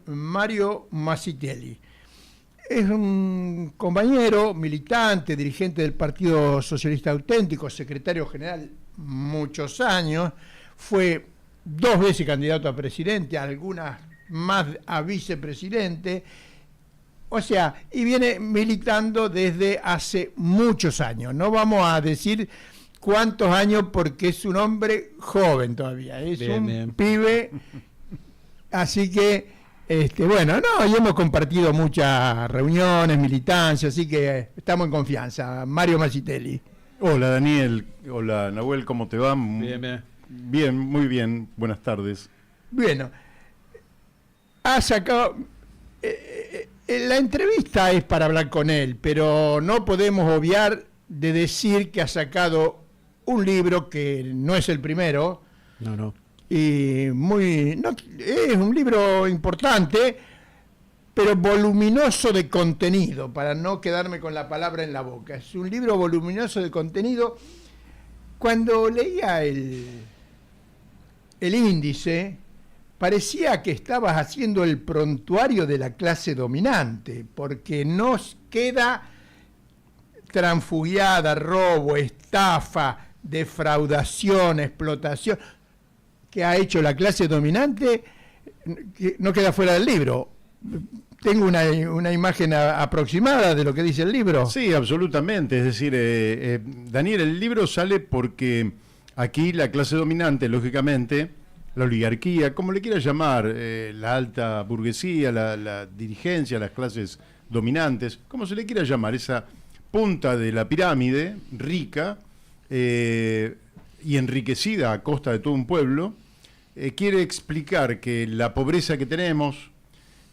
Mario Masitelli. Es un compañero, militante, dirigente del Partido Socialista Auténtico, secretario general muchos años, fue 2 veces candidato a presidente, algunas más a vicepresidente, o sea, y viene militando desde hace muchos años. No vamos a decir cuántos años porque es un hombre joven todavía, es un pibe, así que, bueno, no, y hemos compartido muchas reuniones, militancias, así que estamos en confianza. Mario Masitelli. Hola Daniel, hola Nahuel, ¿cómo te va? Bien. Bien, muy bien, buenas tardes. Bueno, ha sacado... la entrevista es para hablar con él, pero no podemos obviar de decir que ha sacado un libro que no es el primero. No. Y es un libro importante, pero voluminoso de contenido, para no quedarme con la palabra en la boca. Es un libro voluminoso de contenido. Cuando leía el índice, parecía que estabas haciendo el prontuario de la clase dominante, porque nos queda transfugiada, robo, estafa, defraudación, explotación, que ha hecho la clase dominante, que no queda fuera del libro. Tengo una imagen aproximada de lo que dice el libro. Sí, absolutamente. Es decir, Daniel, el libro sale porque aquí la clase dominante, lógicamente, la oligarquía, como le quieras llamar, la alta burguesía, la dirigencia, las clases dominantes, como se le quiera llamar, esa punta de la pirámide, rica y enriquecida a costa de todo un pueblo, quiere explicar que la pobreza que tenemos,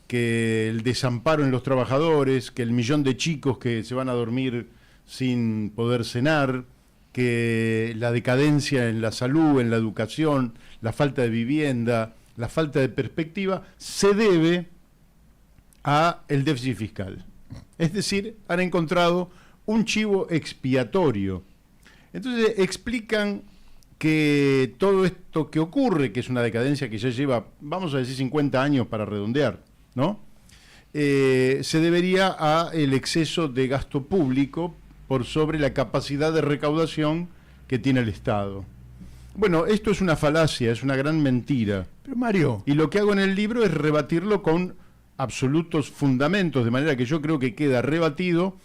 que el desamparo en los trabajadores, que el millón de chicos que se van a dormir sin poder cenar, que la decadencia en la salud, en la educación, la falta de vivienda, la falta de perspectiva, se debe a el déficit fiscal. Es decir, han encontrado un chivo expiatorio. Entonces explican que todo esto que ocurre, que es una decadencia que ya lleva, vamos a decir, 50 años para redondear, ¿no? Se debería a el exceso de gasto público por sobre la capacidad de recaudación que tiene el Estado. Bueno, esto es una falacia, es una gran mentira. Pero Mario... Y lo que hago en el libro es rebatirlo con absolutos fundamentos, de manera que yo creo que queda rebatido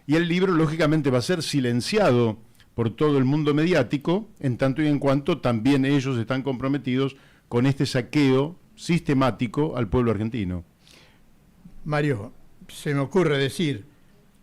y el libro lógicamente va a ser silenciado por todo el mundo mediático, en tanto y en cuanto también ellos están comprometidos con este saqueo sistemático al pueblo argentino. Mario, se me ocurre decir,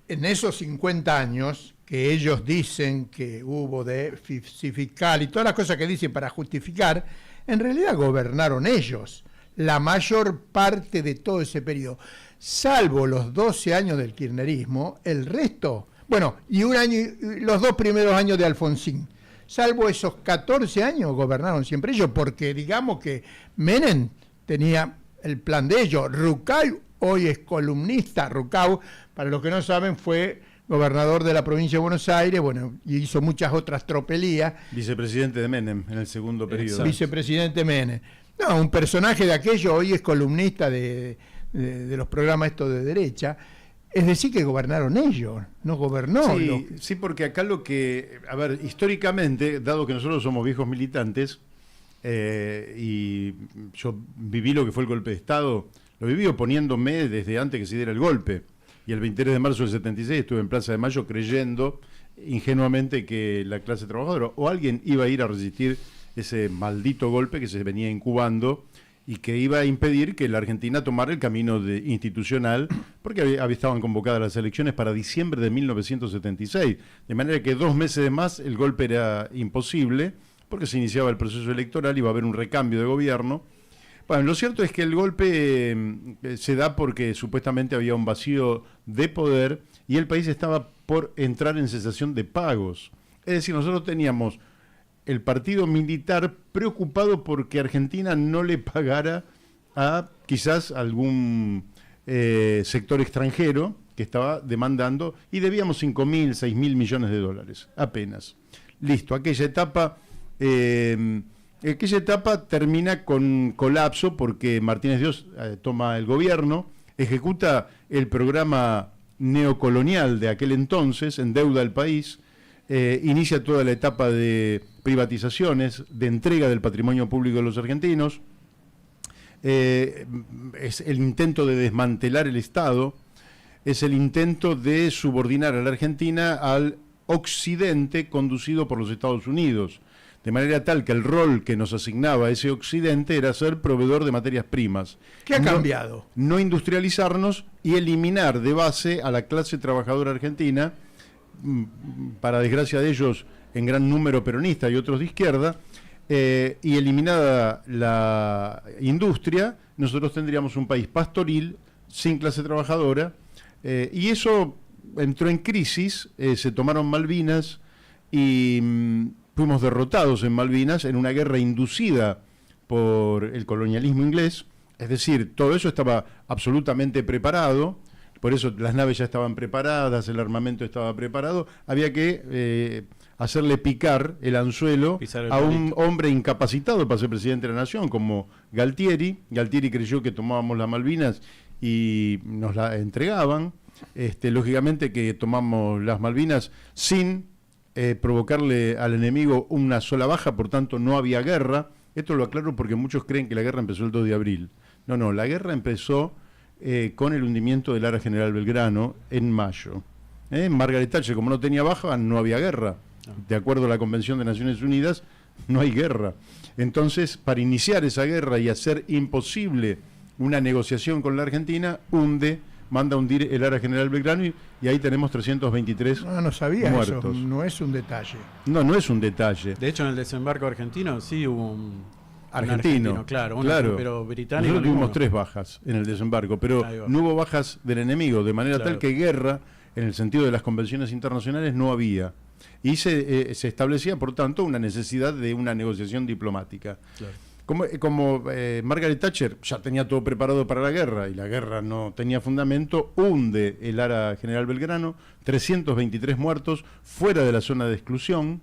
en esos 50 años que ellos dicen que hubo déficit fiscal y todas las cosas que dicen para justificar, en realidad gobernaron ellos la mayor parte de todo ese periodo, salvo los 12 años del kirchnerismo, el resto, bueno, y los 2 primeros años de Alfonsín, salvo esos 14 años gobernaron siempre ellos, porque digamos que Menem tenía el plan de ellos. Rucay hoy es columnista. Rucay, para los que no saben, fue gobernador de la provincia de Buenos Aires, bueno, y hizo muchas otras tropelías. Vicepresidente de Menem en el segundo periodo. Vicepresidente Menem. No, un personaje de aquello, hoy es columnista de los programas estos de derecha. Es decir, que gobernaron ellos, no gobernó. Sí, porque acá lo que, a ver, históricamente, dado que nosotros somos viejos militantes, y yo viví lo que fue el golpe de Estado, lo viví oponiéndome desde antes que se diera el golpe. Y el 23 de marzo del 76 estuve en Plaza de Mayo creyendo ingenuamente que la clase trabajadora o alguien iba a ir a resistir ese maldito golpe que se venía incubando y que iba a impedir que la Argentina tomara el camino institucional, porque estaban convocadas las elecciones para diciembre de 1976, de manera que 2 meses más el golpe era imposible, porque se iniciaba el proceso electoral, iba a haber un recambio de gobierno. Bueno, lo cierto es que el golpe se da porque supuestamente había un vacío de poder y el país estaba por entrar en cesación de pagos. Es decir, nosotros teníamos el partido militar preocupado porque Argentina no le pagara a quizás algún sector extranjero que estaba demandando y debíamos 5.000, 6.000 millones de dólares, apenas. Listo, aquella etapa Aquella etapa termina con colapso porque Martínez Dios toma el gobierno, ejecuta el programa neocolonial de aquel entonces, endeuda al país, inicia toda la etapa de privatizaciones, de entrega del patrimonio público de los argentinos, es el intento de desmantelar el Estado, es el intento de subordinar a la Argentina al occidente conducido por los Estados Unidos, de manera tal que el rol que nos asignaba ese occidente era ser proveedor de materias primas. ¿Qué ha cambiado? No industrializarnos y eliminar de base a la clase trabajadora argentina, para desgracia de ellos en gran número peronista y otros de izquierda, y eliminada la industria, nosotros tendríamos un país pastoril, sin clase trabajadora, y eso entró en crisis, se tomaron Malvinas y fuimos derrotados en Malvinas en una guerra inducida por el colonialismo inglés, es decir, todo eso estaba absolutamente preparado, por eso las naves ya estaban preparadas, el armamento estaba preparado, había que hacerle picar el anzuelo a un hombre incapacitado para ser presidente de la nación, como Galtieri. Galtieri creyó que tomábamos las Malvinas y nos la entregaban. Lógicamente que tomamos las Malvinas sin provocarle al enemigo una sola baja, por tanto no había guerra. Esto lo aclaro porque muchos creen que la guerra empezó el 2 de abril. No, la guerra empezó con el hundimiento del Ara General Belgrano en mayo. Margaret Thatcher, como no tenía baja, no había guerra. De acuerdo a la Convención de Naciones Unidas, no hay guerra. Entonces, para iniciar esa guerra y hacer imposible una negociación con la Argentina, manda a hundir el Ara General Belgrano y ahí tenemos 323 no sabía muertos. Eso, no es un detalle. No es un detalle. De hecho, en el desembarco argentino sí hubo un argentino, claro, pero británico. Nosotros tuvimos 3 bajas en el desembarco, pero no hubo bajas del enemigo, de manera tal que guerra, en el sentido de las convenciones internacionales, no había. Y se establecía, por tanto, una necesidad de una negociación diplomática. Claro. Como Margaret Thatcher ya tenía todo preparado para la guerra y la guerra no tenía fundamento, hunde el Ara General Belgrano, 323 muertos fuera de la zona de exclusión,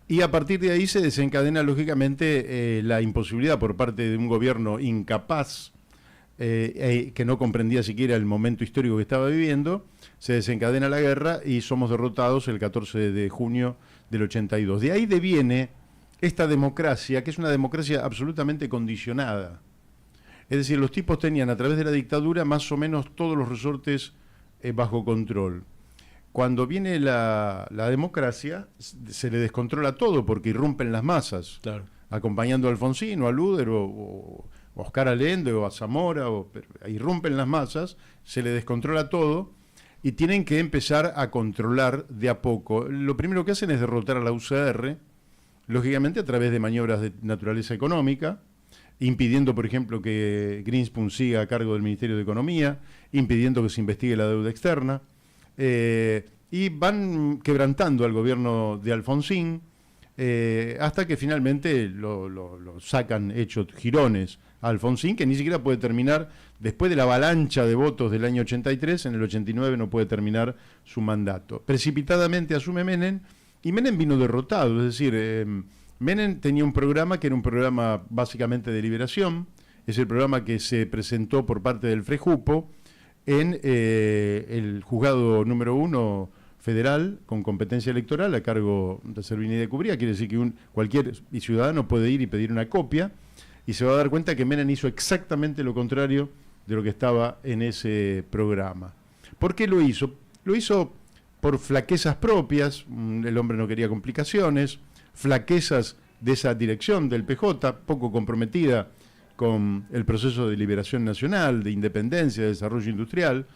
y a partir de ahí se desencadena lógicamente la imposibilidad por parte de un gobierno incapaz, que no comprendía siquiera el momento histórico que estaba viviendo. Se desencadena la guerra y somos derrotados el 14 de junio del 82. De ahí deviene esta democracia, que es una democracia absolutamente condicionada. Es decir, los tipos tenían a través de la dictadura más o menos todos los resortes bajo control. Cuando viene la democracia, se le descontrola todo porque irrumpen las masas, claro, acompañando a Alfonsín o a Luder o a Oscar Allende o a Zamora, irrumpen las masas, se le descontrola todo y tienen que empezar a controlar de a poco. Lo primero que hacen es derrotar a la UCR, lógicamente a través de maniobras de naturaleza económica, impidiendo, por ejemplo, que Greenspan siga a cargo del Ministerio de Economía, impidiendo que se investigue la deuda externa, y van quebrantando al gobierno de Alfonsín, hasta que finalmente lo sacan hecho jirones a Alfonsín, que ni siquiera puede terminar, después de la avalancha de votos del año 83, en el 89 no puede terminar su mandato. Precipitadamente asume Menem, y Menem vino derrotado, es decir, Menem tenía un programa que era un programa básicamente de liberación, es el programa que se presentó por parte del Frejupo en el juzgado número 1 federal con competencia electoral a cargo de Servini de Cubría. Quiere decir que cualquier ciudadano puede ir y pedir una copia y se va a dar cuenta que Menem hizo exactamente lo contrario de lo que estaba en ese programa. ¿Por qué lo hizo? Lo hizo por flaquezas propias, el hombre no quería complicaciones, flaquezas de esa dirección del PJ, poco comprometida con el proceso de liberación nacional, de independencia, de desarrollo industrial,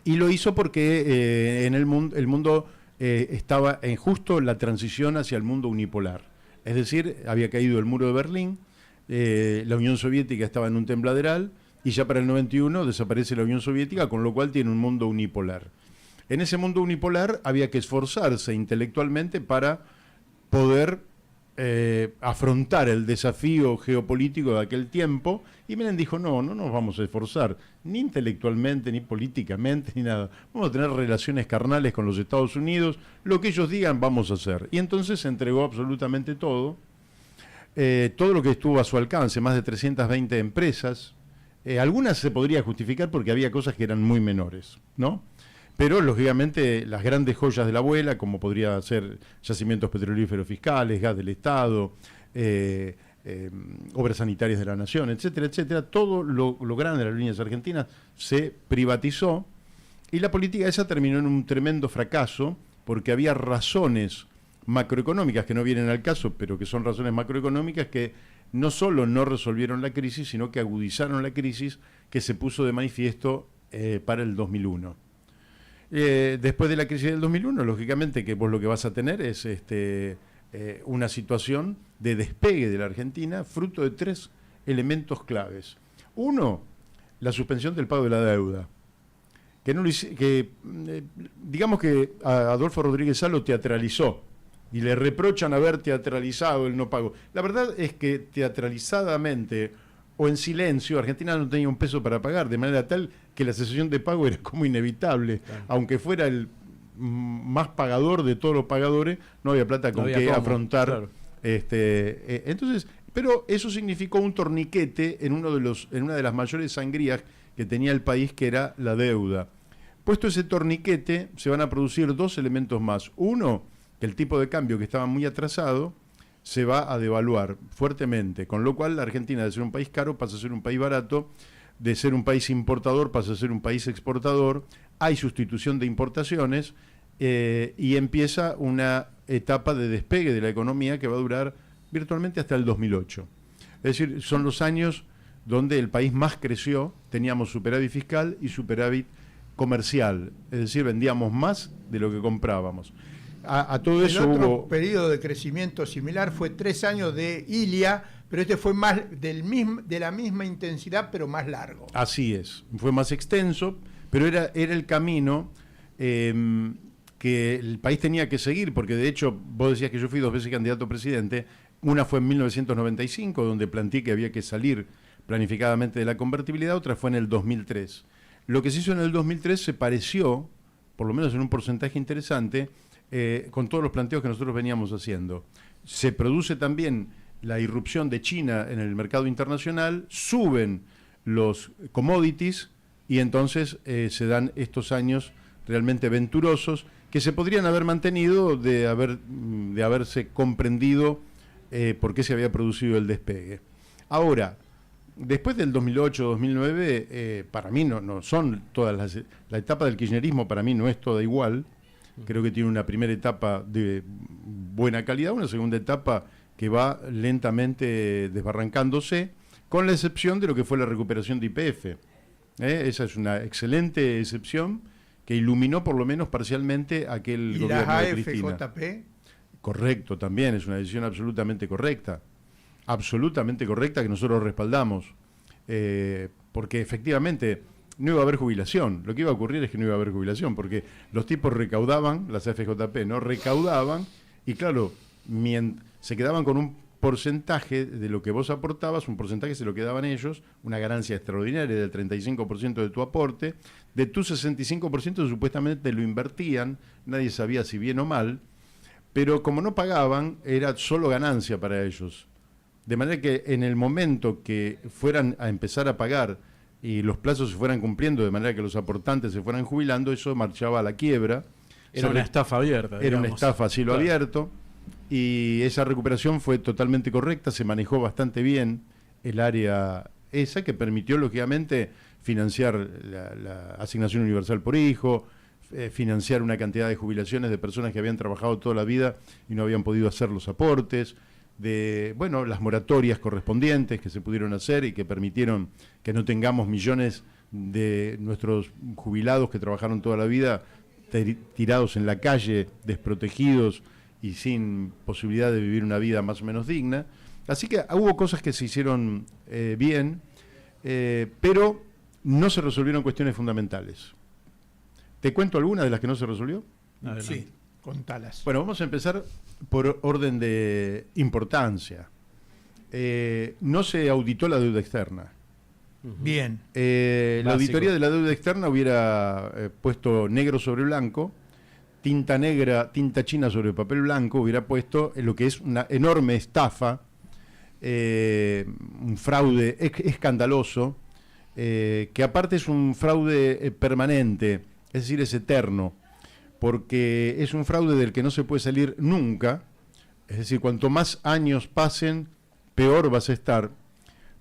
y lo hizo porque en el mundo estaba en justo la transición hacia el mundo unipolar. Es decir, había caído el muro de Berlín, la Unión Soviética estaba en un tembladeral, y ya para el 91 desaparece la Unión Soviética, con lo cual tiene un mundo unipolar. En ese mundo unipolar había que esforzarse intelectualmente para poder afrontar el desafío geopolítico de aquel tiempo, y Menem dijo, no nos vamos a esforzar, ni intelectualmente, ni políticamente, ni nada. Vamos a tener relaciones carnales con los Estados Unidos, lo que ellos digan vamos a hacer. Y entonces se entregó absolutamente todo. todo lo que estuvo a su alcance, más de 320 empresas. Algunas se podría justificar porque había cosas que eran muy menores, ¿no? Pero, lógicamente, las grandes joyas de la abuela, como podría ser yacimientos petrolíferos fiscales, gas del Estado, obras sanitarias de la Nación, etcétera, etcétera, todo lo grande de las líneas argentinas se privatizó y la política esa terminó en un tremendo fracaso porque había razones macroeconómicas que no vienen al caso, pero que son razones macroeconómicas que no solo no resolvieron la crisis, sino que agudizaron la crisis que se puso de manifiesto para el 2001. Después de la crisis del 2001, lógicamente que vos lo que vas a tener es una situación de despegue de la Argentina, fruto de 3 elementos claves. Uno, la suspensión del pago de la deuda. Digamos que a Adolfo Rodríguez Sá lo teatralizó y le reprochan haber teatralizado el no pago. La verdad es que teatralizadamente o en silencio, Argentina no tenía un peso para pagar, de manera tal que la cesación de pago era como inevitable. Claro. Aunque fuera el más pagador de todos los pagadores, no había plata con qué afrontar. Claro. Entonces, pero eso significó un torniquete en una de las mayores sangrías que tenía el país, que era la deuda. Puesto ese torniquete, se van a producir 2 elementos más. Uno, que el tipo de cambio, que estaba muy atrasado, se va a devaluar fuertemente, con lo cual la Argentina, de ser un país caro, pasa a ser un país barato, de ser un país importador, pasa a ser un país exportador, hay sustitución de importaciones y empieza una etapa de despegue de la economía que va a durar virtualmente hasta el 2008. Es decir, son los años donde el país más creció, teníamos superávit fiscal y superávit comercial, es decir, vendíamos más de lo que comprábamos. A todo eso el otro hubo periodo de crecimiento similar fue 3 años de Ilia, pero este fue más de la misma intensidad, pero más largo. Así es, fue más extenso, pero era el camino que el país tenía que seguir, porque de hecho, vos decías que yo fui 2 veces candidato a presidente. Una fue en 1995, donde planteé que había que salir planificadamente de la convertibilidad, otra fue en el 2003. Lo que se hizo en el 2003 se pareció, por lo menos en un porcentaje interesante, con todos los planteos que nosotros veníamos haciendo. Se produce también la irrupción de China en el mercado internacional, suben los commodities y entonces se dan estos años realmente venturosos que se podrían haber mantenido de haberse comprendido por qué se había producido el despegue. Ahora, después del 2008-2009, para mí no son todas la etapa del kirchnerismo para mí no es toda igual. Creo que tiene una primera etapa de buena calidad, una segunda etapa que va lentamente desbarrancándose, con la excepción de lo que fue la recuperación de YPF. Esa es una excelente excepción que iluminó por lo menos parcialmente aquel ¿Y gobierno la de Cristina. AFJP? Correcto, también es una decisión absolutamente correcta que nosotros respaldamos, porque efectivamente no iba a haber jubilación. Lo que iba a ocurrir es que no iba a haber jubilación, porque los tipos recaudaban, las AFJP no recaudaban, y claro, se quedaban con un porcentaje de lo que vos aportabas, un porcentaje se lo quedaban ellos, una ganancia extraordinaria del 35% de tu aporte, de tu 65% supuestamente lo invertían, nadie sabía si bien o mal, pero como no pagaban, era solo ganancia para ellos. De manera que en el momento que fueran a empezar a pagar y los plazos se fueran cumpliendo, de manera que los aportantes se fueran jubilando, eso marchaba a la quiebra. Era una estafa abierta. Era una estafa a cielo abierto, y esa recuperación fue totalmente correcta, se manejó bastante bien el área esa, que permitió, lógicamente, financiar la asignación universal por hijo, financiar una cantidad de jubilaciones de personas que habían trabajado toda la vida y no habían podido hacer los aportes, las moratorias correspondientes que se pudieron hacer y que permitieron que no tengamos millones de nuestros jubilados que trabajaron toda la vida tirados en la calle, desprotegidos y sin posibilidad de vivir una vida más o menos digna. Así que hubo cosas que se hicieron bien, pero no se resolvieron cuestiones fundamentales. ¿Te cuento algunas de las que no se resolvió? Adelante. Sí, contalas. Bueno, vamos a empezar por orden de importancia. No se auditó la deuda externa. Bien. La auditoría de la deuda externa hubiera puesto negro sobre blanco, tinta negra, tinta china sobre papel blanco, hubiera puesto lo que es una enorme estafa un fraude escandaloso, que aparte es un fraude permanente, es decir, es eterno, porque es un fraude del que no se puede salir nunca. Es decir, cuanto más años pasen, peor vas a estar,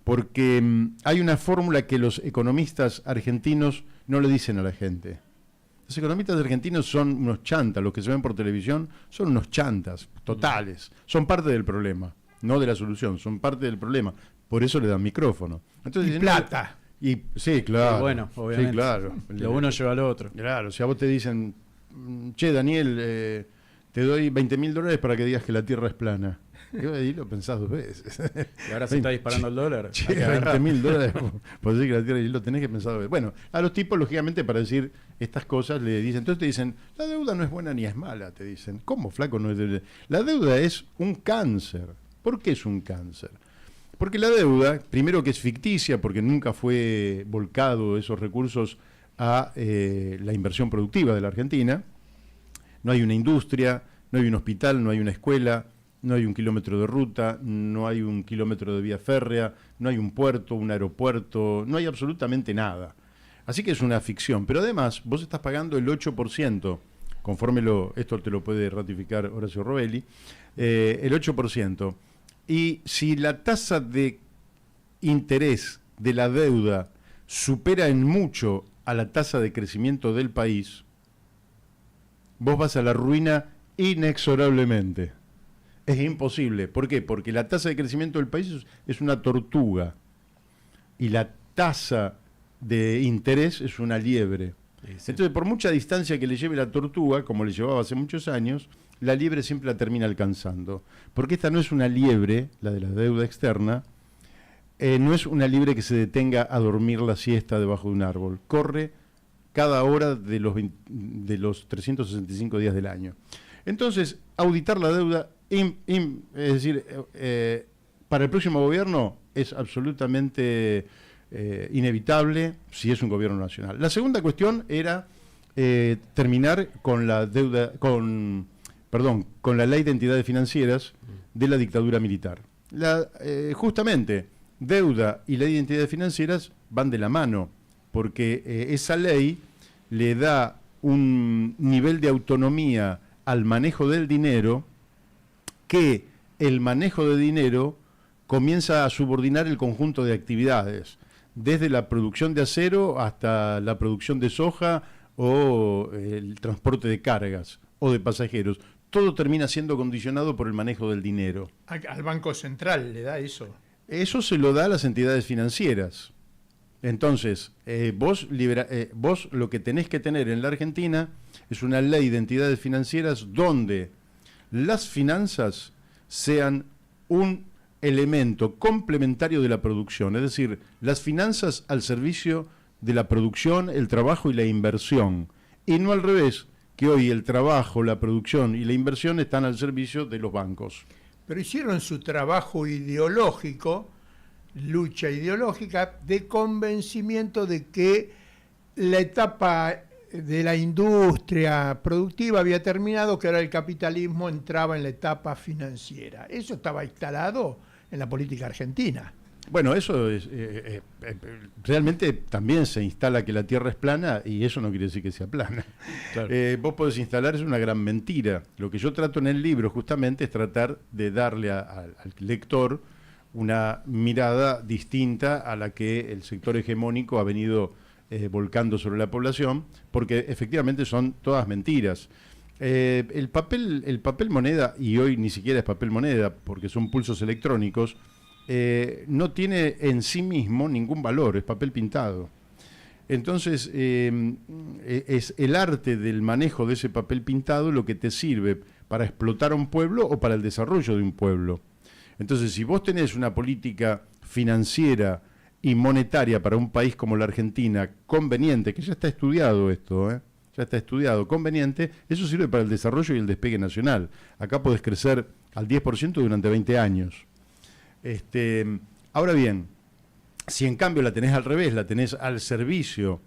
porque hay una fórmula que los economistas argentinos no le dicen a la gente. Los economistas argentinos son unos chantas, los que se ven por televisión son unos chantas totales, son parte del problema, no de la solución, son parte del problema, por eso le dan micrófono. Entonces, y plata. Sí, claro. Y bueno, obviamente. Sí, claro. Lo uno lleva al otro. Claro, si a vos te dicen, che, Daniel, te doy $20.000 para que digas que la Tierra es plana. Y lo pensás 2 veces. Y ahora se está disparando el dólar. Che, $20.000 por decir que la Tierra, y lo tenés que pensar 2 veces. Bueno, a los tipos, lógicamente, para decir estas cosas, le dicen, entonces te dicen, la deuda no es buena ni es mala, te dicen. ¿Cómo, flaco, no es deuda? La deuda es un cáncer. ¿Por qué es un cáncer? Porque la deuda, primero que es ficticia, porque nunca fue volcado esos recursos a la inversión productiva de la Argentina. No hay una industria, no hay un hospital, no hay una escuela, no hay un kilómetro de ruta, no hay un kilómetro de vía férrea, no hay un puerto, un aeropuerto, no hay absolutamente nada. Así que es una ficción. Pero además, vos estás pagando el 8%, conforme esto te lo puede ratificar Horacio Robelli, el 8%. Y si la tasa de interés de la deuda supera en mucho a la tasa de crecimiento del país, vos vas a la ruina inexorablemente. Es imposible. ¿Por qué? Porque la tasa de crecimiento del país es una tortuga y la tasa de interés es una liebre. Sí. Entonces, por mucha distancia que le lleve la tortuga, como le llevaba hace muchos años, la liebre siempre la termina alcanzando. Porque esta no es una liebre, la de la deuda externa, no es una liebre que se detenga a dormir la siesta debajo de un árbol. Corre cada hora de los 365 días del año. Entonces, auditar la deuda, es decir, para el próximo gobierno es absolutamente inevitable si es un gobierno nacional. La segunda cuestión era terminar con la deuda, con la ley de entidades financieras de la dictadura militar. Justamente, deuda y ley de entidades financieras van de la mano, porque esa ley le da un nivel de autonomía al manejo del dinero, que el manejo de dinero comienza a subordinar el conjunto de actividades, desde la producción de acero hasta la producción de soja o el transporte de cargas o de pasajeros. Todo termina siendo condicionado por el manejo del dinero. ¿Al Banco Central le da eso? Eso se lo da a las entidades financieras. Entonces, vos lo que tenés que tener en la Argentina es una ley de entidades financieras donde las finanzas sean un elemento complementario de la producción, es decir, las finanzas al servicio de la producción, el trabajo y la inversión, y no al revés, que hoy el trabajo, la producción y la inversión están al servicio de los bancos. Pero hicieron su trabajo ideológico, lucha ideológica, de convencimiento de que la etapa de la industria productiva había terminado, que ahora el capitalismo entraba en la etapa financiera. Eso estaba instalado en la política argentina. Bueno, eso es realmente también se instala que la Tierra es plana, y eso no quiere decir que sea plana. Claro. Vos podés instalar, es una gran mentira. Lo que yo trato en el libro justamente es tratar de darle al lector una mirada distinta a la que el sector hegemónico ha venido volcando sobre la población, porque efectivamente son todas mentiras. El papel moneda, y hoy ni siquiera es papel moneda porque son pulsos electrónicos, no tiene en sí mismo ningún valor, es papel pintado. Entonces, es el arte del manejo de ese papel pintado lo que te sirve para explotar a un pueblo o para el desarrollo de un pueblo. Entonces, si vos tenés una política financiera y monetaria para un país como la Argentina conveniente, que ya está estudiado esto, ya está estudiado, conveniente, eso sirve para el desarrollo y el despegue nacional. Acá podés crecer al 10% durante 20 años. Ahora bien, si en cambio la tenés al revés, la tenés al servicio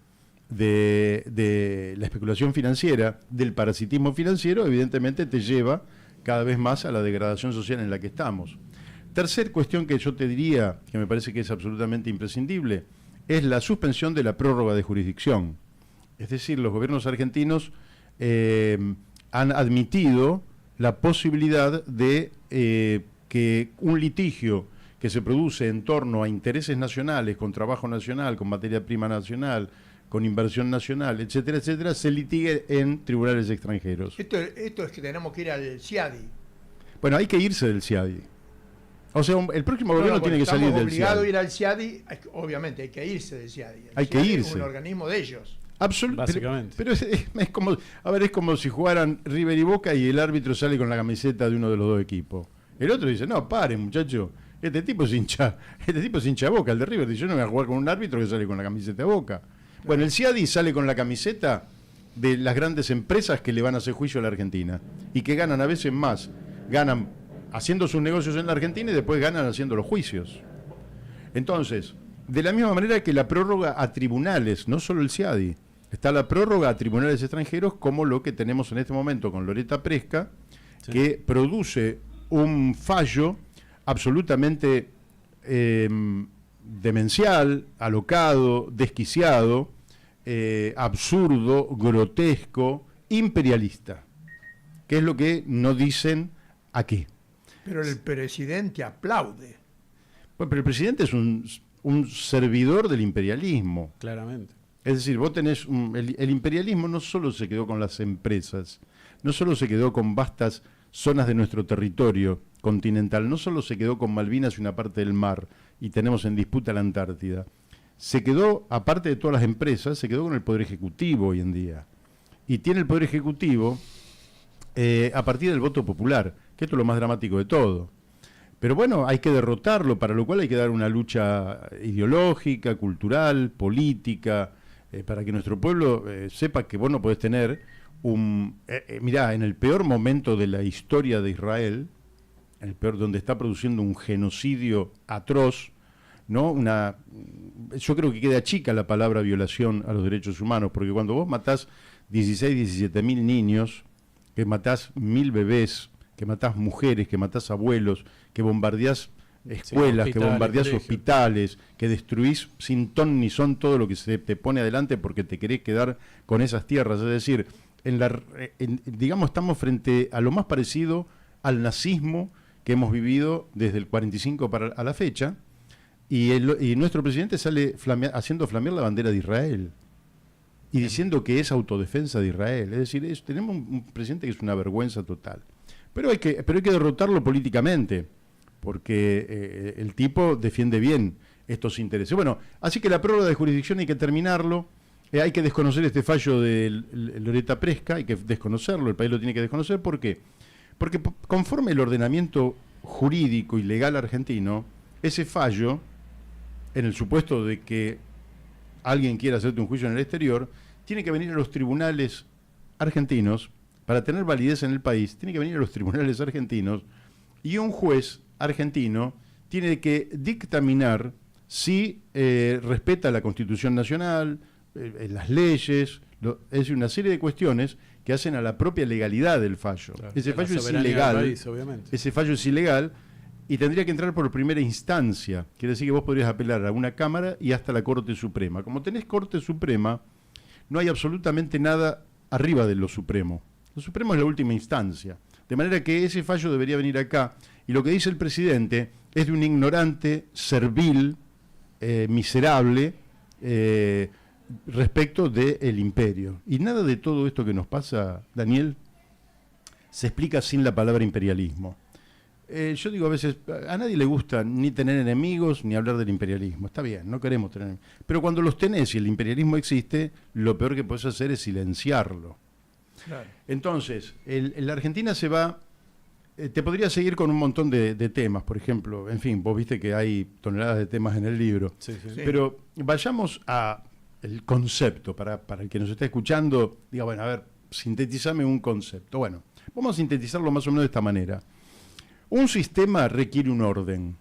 de la especulación financiera, del parasitismo financiero, evidentemente te lleva cada vez más a la degradación social en la que estamos. Tercer cuestión que yo te diría, que me parece que es absolutamente imprescindible, es la suspensión de la prórroga de jurisdicción. Es decir, los gobiernos argentinos han admitido la posibilidad de que un litigio que se produce en torno a intereses nacionales, con trabajo nacional, con materia prima nacional, con inversión nacional, etcétera, etcétera, se litigue en tribunales extranjeros. Esto es que tenemos que ir al CIADI. Bueno, hay que irse del CIADI. O sea, el próximo gobierno tiene que salir del CIADI. Estamos obligados a ir al CIADI, obviamente hay que irse del CIADI. Hay que irse. Es un organismo de ellos. Básicamente. Pero es como, a ver, es como si jugaran River y Boca y el árbitro sale con la camiseta de uno de los dos equipos. El otro dice, no, paren, muchacho, este tipo es hincha Boca. El de River dice, yo no voy a jugar con un árbitro que sale con la camiseta de Boca. Bueno, el CIADI sale con la camiseta de las grandes empresas que le van a hacer juicio a la Argentina y que ganan a veces más. Ganan haciendo sus negocios en la Argentina y después ganan haciendo los juicios. Entonces, de la misma manera que la prórroga a tribunales, no solo el CIADI, está la prórroga a tribunales extranjeros, como lo que tenemos en este momento con Loretta Presca, sí, que produce un fallo absolutamente demencial, alocado, desquiciado, absurdo, grotesco, imperialista, que es lo que no dicen aquí. Pero el presidente aplaude. Bueno, pero el presidente es un servidor del imperialismo. Claramente. Es decir, vos tenés el imperialismo no solo se quedó con las empresas, no solo se quedó con vastas zonas de nuestro territorio continental, no solo se quedó con Malvinas y una parte del mar, y tenemos en disputa la Antártida. Se quedó, aparte de todas las empresas, se quedó con el Poder Ejecutivo hoy en día. Y tiene el Poder Ejecutivo a partir del voto popular, que esto es lo más dramático de todo. Pero bueno, hay que derrotarlo, para lo cual hay que dar una lucha ideológica, cultural, política, para que nuestro pueblo sepa que vos no podés tener mirá, en el peor momento de la historia de Israel, el peor, donde está produciendo un genocidio atroz, ¿no? Yo creo que queda chica la palabra violación a los derechos humanos, porque cuando vos matás 16, 17 mil niños, que matás 1000 bebés, que matás mujeres, que matás abuelos, que bombardeás escuelas, que bombardeás hospitales, que destruís sin ton ni son todo lo que se te pone adelante porque te querés quedar con esas tierras. Es decir, digamos, estamos frente a lo más parecido al nazismo que hemos vivido desde el 45 a la fecha, y nuestro presidente sale haciendo flamear la bandera de Israel y diciendo que es autodefensa de Israel. Es decir, tenemos un presidente que es una vergüenza total. Pero hay que derrotarlo políticamente, porque el tipo defiende bien estos intereses. Bueno, así que la prórroga de jurisdicción hay que terminarlo, hay que desconocer este fallo de Loretta Presca, hay que desconocerlo, el país lo tiene que desconocer. ¿Por qué? Porque conforme el ordenamiento jurídico y legal argentino, ese fallo, en el supuesto de que alguien quiera hacerte un juicio en el exterior, tiene que venir a los tribunales argentinos. Para tener validez en el país, tiene que venir a los tribunales argentinos, y un juez argentino tiene que dictaminar si respeta la Constitución Nacional, las leyes, es decir, una serie de cuestiones que hacen a la propia legalidad del fallo. Claro, ese fallo es ilegal. País, ese fallo es ilegal y tendría que entrar por primera instancia. Quiere decir que vos podrías apelar a una Cámara y hasta la Corte Suprema. Como tenés Corte Suprema, no hay absolutamente nada arriba de lo Supremo. Lo Supremo es la última instancia. De manera que ese fallo debería venir acá. Y lo que dice el presidente es de un ignorante, servil, miserable, respecto del imperio. Y nada de todo esto que nos pasa, Daniel, se explica sin la palabra imperialismo. Yo digo a veces, a nadie le gusta ni tener enemigos ni hablar del imperialismo. Está bien, no queremos tener enemigos. Pero cuando los tenés y el imperialismo existe, lo peor que podés hacer es silenciarlo. Claro. Entonces, la Argentina se va... te podría seguir con un montón de temas, por ejemplo. En fin, vos viste que hay toneladas de temas en el libro. Sí. Pero vayamos a el concepto, para el que nos está escuchando, diga, bueno, a ver, sintetizame un concepto. Bueno, vamos a sintetizarlo más o menos de esta manera. Un sistema requiere un orden.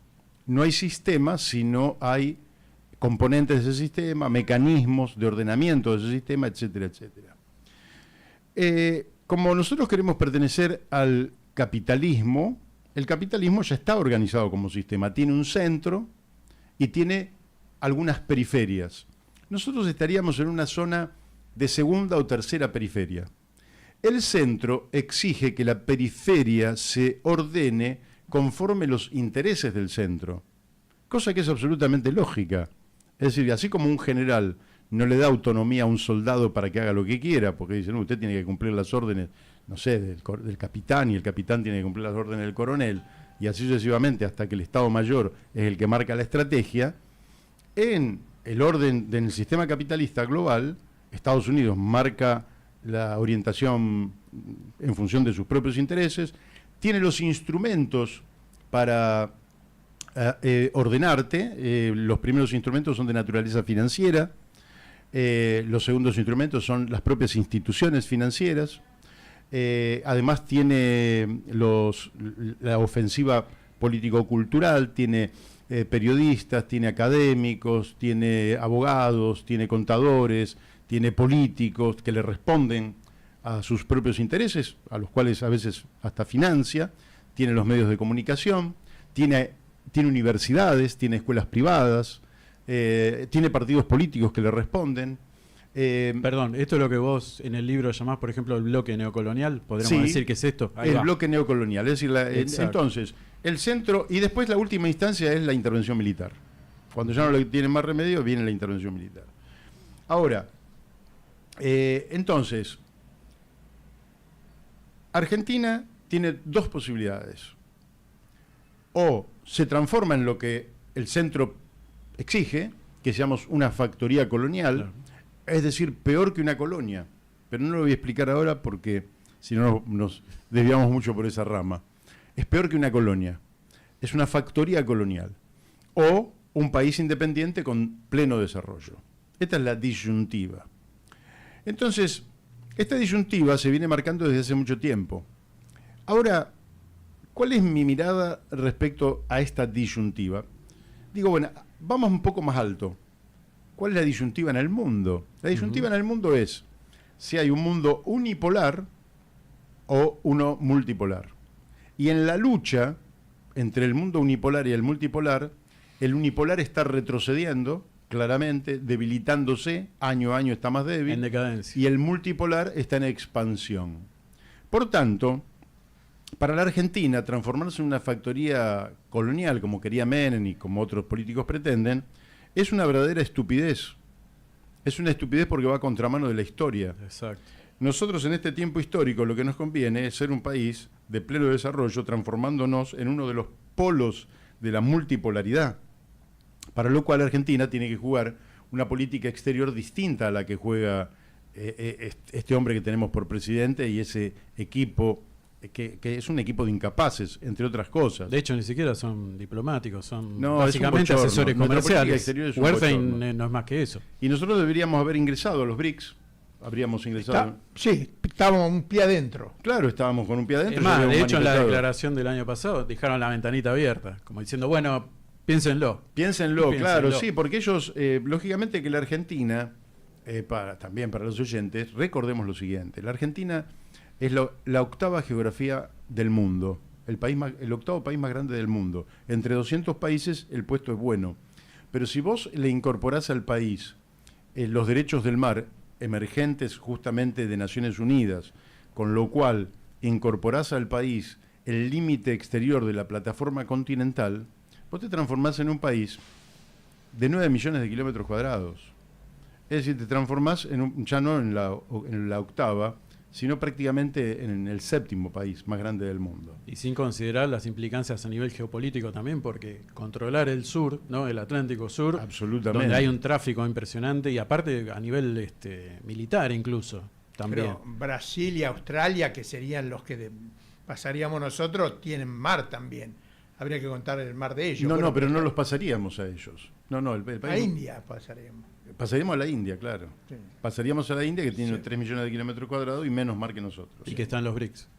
No hay sistema si no hay componentes de ese sistema, mecanismos de ordenamiento de ese sistema, etcétera, etcétera. Como nosotros queremos pertenecer al capitalismo, el capitalismo ya está organizado como sistema. Tiene un centro y tiene algunas periferias. Nosotros estaríamos en una zona de segunda o tercera periferia. El centro exige que la periferia se ordene conforme los intereses del centro, cosa que es absolutamente lógica. Es decir, así como un general no le da autonomía a un soldado para que haga lo que quiera, porque dice, no, usted tiene que cumplir las órdenes, no sé, del capitán, y el capitán tiene que cumplir las órdenes del coronel, y así sucesivamente hasta que el Estado Mayor es el que marca la estrategia. En el orden del sistema capitalista global, Estados Unidos marca la orientación en función de sus propios intereses, tiene los instrumentos para ordenarte. Los primeros instrumentos son de naturaleza financiera, los segundos instrumentos son las propias instituciones financieras. Además tiene la ofensiva político-cultural, tiene periodistas, tiene académicos, tiene abogados, tiene contadores, tiene políticos que le responden a sus propios intereses, a los cuales a veces hasta financia, tiene los medios de comunicación, tiene universidades, tiene escuelas privadas, tiene partidos políticos que le responden. Perdón, esto es lo que vos en el libro llamás, por ejemplo, el bloque neocolonial. ¿Podríamos decir que es esto? Ahí el va. bloque neocolonial. Es decir, entonces, el centro, y después la última instancia es la intervención militar. Cuando ya no le tienen más remedio, viene la intervención militar. Ahora, entonces, Argentina tiene dos posibilidades. O se transforma en lo que el centro exige, que seamos una factoría colonial, claro. Es decir, peor que una colonia. Pero no lo voy a explicar ahora porque si no nos desviamos mucho por esa rama. Es peor que una colonia. Es una factoría colonial. O un país independiente con pleno desarrollo. Esta es la disyuntiva. Entonces, esta disyuntiva se viene marcando desde hace mucho tiempo. Ahora, ¿cuál es mi mirada respecto a esta disyuntiva? Digo, bueno, vamos un poco más alto. ¿Cuál es la disyuntiva en el mundo? La disyuntiva en el mundo es si hay un mundo unipolar o uno multipolar. Y en la lucha entre el mundo unipolar y el multipolar está retrocediendo, claramente, debilitándose, año a año está más débil. En decadencia. Y el multipolar está en expansión. Por tanto, para la Argentina, transformarse en una factoría colonial, como quería Menem y como otros políticos pretenden, es una verdadera estupidez. Es una estupidez porque va a contramano de la historia. Exacto. Nosotros en este tiempo histórico lo que nos conviene es ser un país de pleno desarrollo, transformándonos en uno de los polos de la multipolaridad, para lo cual Argentina tiene que jugar una política exterior distinta a la que juega este hombre que tenemos por presidente y ese equipo que es un equipo de incapaces, entre otras cosas. De hecho, ni siquiera son diplomáticos, son no, básicamente asesores comerciales. Wertheim no es más que eso. Y nosotros deberíamos haber ingresado a los BRICS. Habríamos ingresado. Sí, estábamos un pie adentro. Claro, estábamos con un pie adentro. Es más, de hecho, en la declaración del año pasado dejaron la ventanita abierta, como diciendo, bueno, piénsenlo. Piénsenlo, claro, sí, porque ellos, lógicamente que la Argentina, también para los oyentes, recordemos lo siguiente: la Argentina es la octava geografía del mundo, el octavo país más grande del mundo. Entre 200 países el puesto es bueno. Pero si vos le incorporás al país los derechos del mar, emergentes justamente de Naciones Unidas, con lo cual incorporás al país el límite exterior de la plataforma continental, vos te transformás en un país de 9 millones de kilómetros cuadrados. Es decir, te transformás ya no en la octava, sino prácticamente en el séptimo país más grande del mundo. Y sin considerar las implicancias a nivel geopolítico también, porque controlar el sur, ¿no? El Atlántico Sur, absolutamente, donde hay un tráfico impresionante y aparte a nivel militar incluso también. Pero Brasil y Australia, que serían los que pasaríamos nosotros, tienen mar también. Habría que contar el mar de ellos. No, pero no los pasaríamos a ellos. No, el país. A India pasaríamos. Pasaríamos a la India, claro. Sí. Pasaríamos a la India, que tiene 3 millones de kilómetros cuadrados y menos mar que nosotros. Y que está en los BRICS.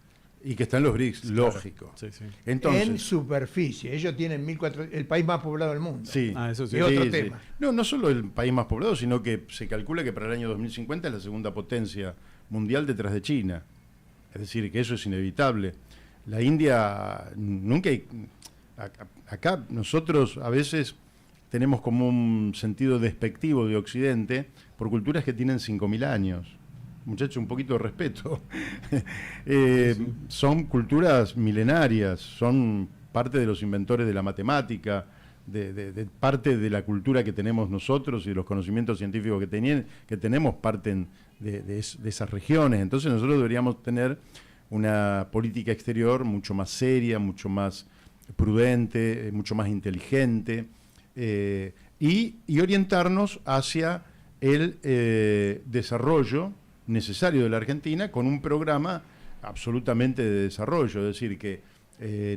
Y que está en los BRICS, claro. Lógico. Sí, sí. Entonces, en superficie. Ellos tienen 1.400, el país más poblado del mundo. Sí. Eso sí. Es otro tema. Sí. No solo el país más poblado, sino que se calcula que para el año 2050 es la segunda potencia mundial detrás de China. Es decir, que eso es inevitable. La India nunca... Acá nosotros a veces tenemos como un sentido despectivo de Occidente por culturas que tienen 5.000 años. Muchachos, un poquito de respeto. Son culturas milenarias, son parte de los inventores de la matemática, de parte de la cultura que tenemos nosotros y de los conocimientos científicos que tenemos parten de esas regiones. Entonces nosotros deberíamos tener una política exterior mucho más seria, mucho más prudente, mucho más inteligente, y orientarnos hacia el desarrollo necesario de la Argentina con un programa absolutamente de desarrollo. Es decir, que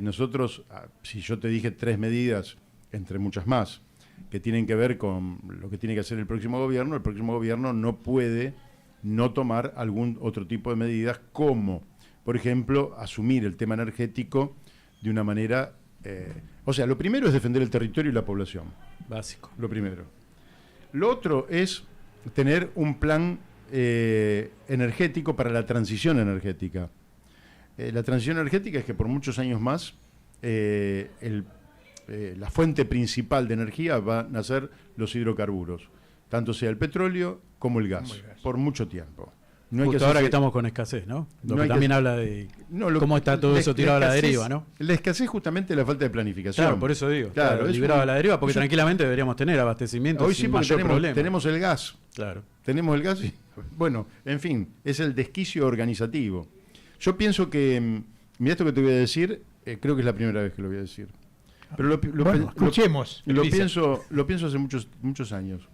nosotros, si yo te dije 3 medidas, entre muchas más, que tienen que ver con lo que tiene que hacer el próximo gobierno no puede no tomar algún otro tipo de medidas, como, por ejemplo, asumir el tema energético de una manera... o sea, lo primero es defender el territorio y la población. Básico. Lo primero. Lo otro es tener un plan energético para la transición energética. La transición energética es que por muchos años más la fuente principal de energía van a ser los hidrocarburos, tanto sea el petróleo como el gas, por mucho tiempo. No Justo ahora que estamos con escasez, ¿no? Lo que también habla de cómo está todo eso tirado a la deriva, ¿no? La escasez justamente es la falta de planificación. Claro, por eso digo. Claro, liberado a la deriva, porque tranquilamente deberíamos tener abastecimiento hoy sin sí, porque mayor problema. Tenemos el gas. Claro. Tenemos el gas y, bueno, en fin, es el desquicio organizativo. Yo pienso que, mira esto que te voy a decir, creo que es la primera vez que lo voy a decir. Pero escuchemos. Lo pienso hace muchos años.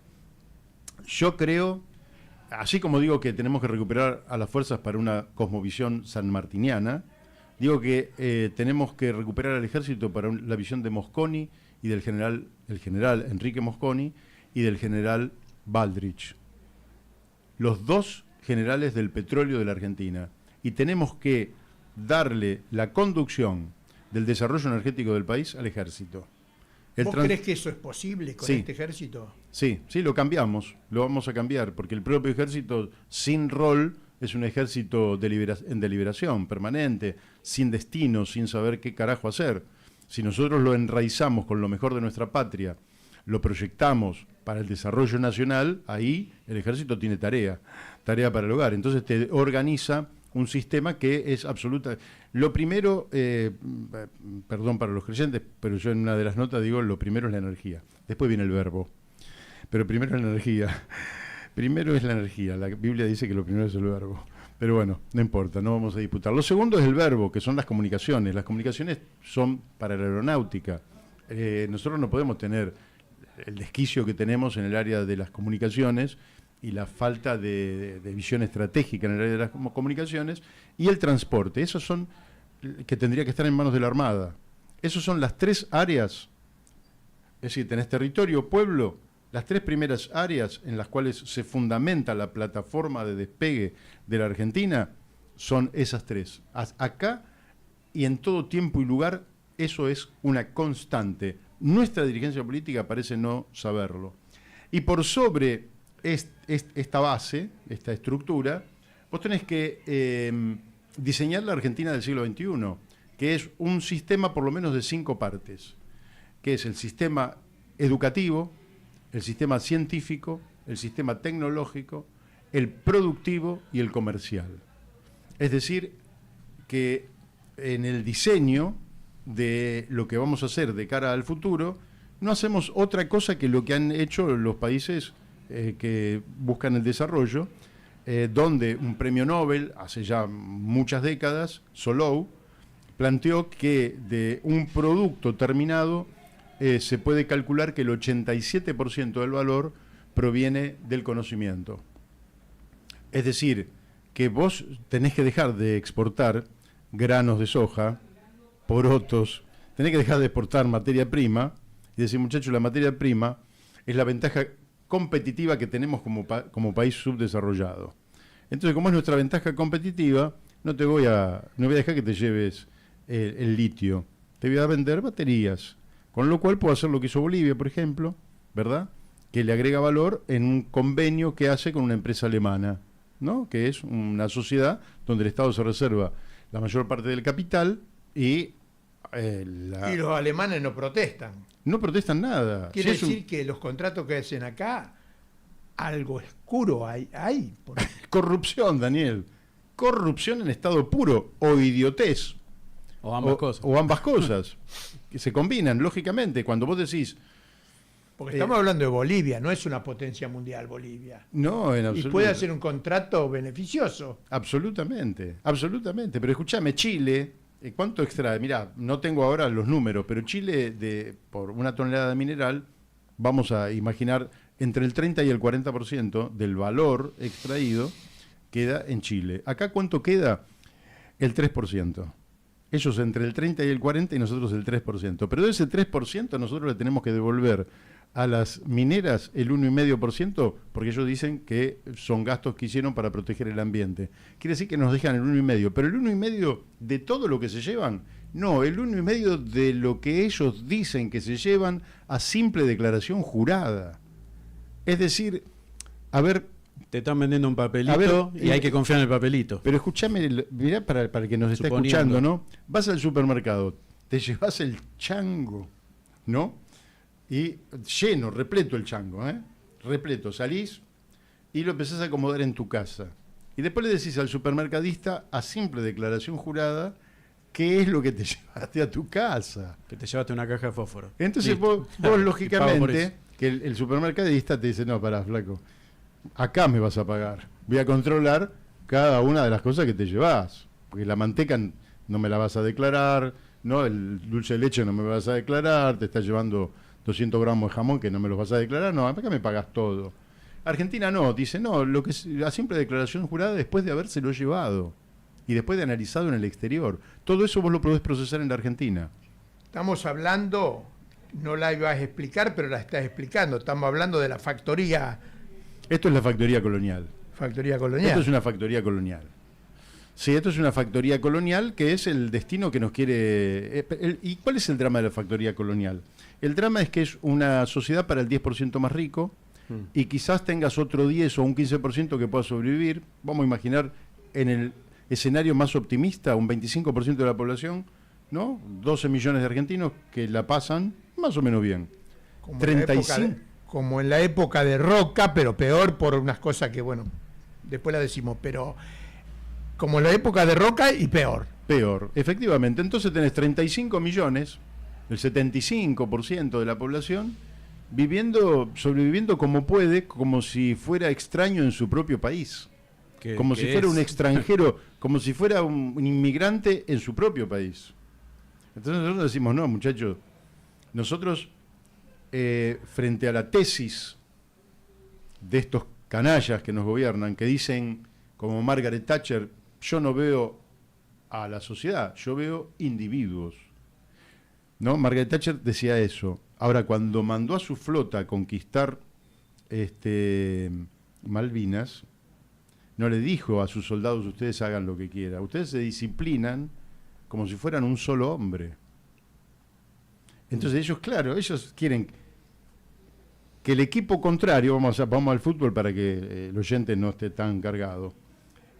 Yo creo, así como digo que tenemos que recuperar a las fuerzas para una cosmovisión sanmartiniana, digo que tenemos que recuperar al ejército para la visión de Mosconi y del general Enrique Mosconi y del general Baldrich. Los 2 generales del petróleo de la Argentina. Y tenemos que darle la conducción del desarrollo energético del país al ejército. ¿Vos crees que eso es posible con este ejército? Sí, lo cambiamos, lo vamos a cambiar, porque el propio ejército sin rol es un ejército en deliberación permanente, sin destino, sin saber qué carajo hacer. Si nosotros lo enraizamos con lo mejor de nuestra patria, lo proyectamos para el desarrollo nacional, ahí el ejército tiene tarea para el hogar. Entonces te organiza un sistema que es absoluta. Lo primero, perdón para los creyentes, pero yo en una de las notas digo, lo primero es la energía. Después viene el verbo. Pero primero es la energía. Primero es la energía. La Biblia dice que lo primero es el verbo. Pero bueno, no importa, no vamos a disputar. Lo segundo es el verbo, que son las comunicaciones. Las comunicaciones son para la aeronáutica. Nosotros no podemos tener el desquicio que tenemos en el área de las comunicaciones y la falta de visión estratégica en el área de las comunicaciones y el transporte. Esos son que tendría que estar en manos de la Armada. Esas son las 3 áreas, es decir, tenés territorio, pueblo, las 3 primeras áreas en las cuales se fundamenta la plataforma de despegue de la Argentina son esas 3. Acá y en todo tiempo y lugar, eso es una constante. Nuestra dirigencia política parece no saberlo. Y por sobre esta base, esta estructura, vos tenés que diseñar la Argentina del siglo XXI, que es un sistema por lo menos de 5 partes, que es el sistema educativo, el sistema científico, el sistema tecnológico, el productivo y el comercial. Es decir, que en el diseño de lo que vamos a hacer de cara al futuro, no hacemos otra cosa que lo que han hecho los países que buscan el desarrollo, donde un premio Nobel, hace ya muchas décadas, Solow, planteó que de un producto terminado se puede calcular que el 87% del valor proviene del conocimiento. Es decir, que vos tenés que dejar de exportar granos de soja, porotos, tenés que dejar de exportar materia prima y decir, muchachos, la materia prima es la ventaja competitiva que tenemos como país subdesarrollado. Entonces, como es nuestra ventaja competitiva, no voy a dejar que te lleves el litio, te voy a vender baterías, con lo cual puedo hacer lo que hizo Bolivia, por ejemplo, ¿verdad? Que le agrega valor en un convenio que hace con una empresa alemana, ¿no? Que es una sociedad donde el Estado se reserva la mayor parte del capital y Y los alemanes no protestan. no protestan nada. Quiere Si es un- decir que los contratos que hacen acá, algo oscuro hay. corrupción, Daniel. Corrupción en estado puro o idiotez. O ambas cosas. O ambas cosas. Que se combinan, lógicamente. Cuando vos decís, Porque estamos hablando de Bolivia, no es una potencia mundial Bolivia. no, en Y absoluto. puede hacer un contrato beneficioso. Absolutamente, absolutamente. Pero escúchame, Chile, ¿cuánto extrae? Mirá, no tengo ahora los números, pero Chile, por una tonelada de mineral, vamos a imaginar entre el 30 y el 40% del valor extraído queda en Chile. ¿Acá cuánto queda? El 3%. Ellos entre el 30 y el 40 y nosotros el 3%. Pero de ese 3% nosotros le tenemos que devolver a las mineras el 1,5%, porque ellos dicen que son gastos que hicieron para proteger el ambiente. Quiere decir que nos dejan el 1,5%, pero el 1,5% de todo lo que se llevan, no, el 1,5% de lo que ellos dicen que se llevan a simple declaración jurada. Es decir, a ver, Te están vendiendo un papelito A ver, y hay que confiar en el papelito. pero escúchame, mirá para el que nos está Suponiendo. escuchando, ¿no? Vas al supermercado, te llevas el chango, ¿no? Y lleno, repleto el chango, ¿eh? Repleto, salís y lo empezás a acomodar en tu casa. Y después le decís al supermercadista, a simple declaración jurada, qué es lo que te llevaste a tu casa. Que te llevaste una caja de fósforo. Entonces Listo. vos Y pago por lógicamente, eso. que el supermercadista te dice, no, pará, flaco, acá me vas a pagar. Voy a controlar cada una de las cosas que te llevas. Porque la manteca no me la vas a declarar, ¿no? El dulce de leche no me vas a declarar, te estás llevando 200 gramos de jamón que no me los vas a declarar, no, acá me pagas todo. Argentina no, dice, no, lo que la simple declaración jurada después de habérselo llevado y después de analizado en el exterior. Todo eso vos lo podés procesar en la Argentina. Estamos hablando, no la ibas a explicar, pero la estás explicando. Estamos hablando de la factoría Esto es la factoría colonial. colonial. Esto es una factoría colonial. Sí, esto es una factoría colonial que es el destino que nos quiere... ¿Y cuál es el drama de la factoría colonial? El drama es que es una sociedad para el 10% más rico y quizás tengas otro 10 o un 15% que pueda sobrevivir. Vamos a imaginar en el escenario más optimista un 25% de la población, ¿no? 12 millones de argentinos que la pasan más o menos bien. Como en la época de Roca, pero peor por unas cosas que, bueno, después la decimos, pero como en la época de Roca y peor. Peor, efectivamente. Entonces tenés 35 millones, el 75% de la población, sobreviviendo como puede, como si fuera extraño en su propio país. Como si fuera un extranjero, como si fuera un inmigrante en su propio país. Entonces nosotros decimos, no, muchachos, nosotros, frente a la tesis de estos canallas que nos gobiernan, que dicen, como Margaret Thatcher, yo no veo a la sociedad, yo veo individuos. ¿No? Margaret Thatcher decía eso. Ahora, cuando mandó a su flota a conquistar Malvinas, no le dijo a sus soldados, ustedes hagan lo que quieran. Ustedes se disciplinan como si fueran un solo hombre. Entonces ellos, claro, ellos quieren que el equipo contrario, vamos al fútbol para que el oyente no esté tan cargado,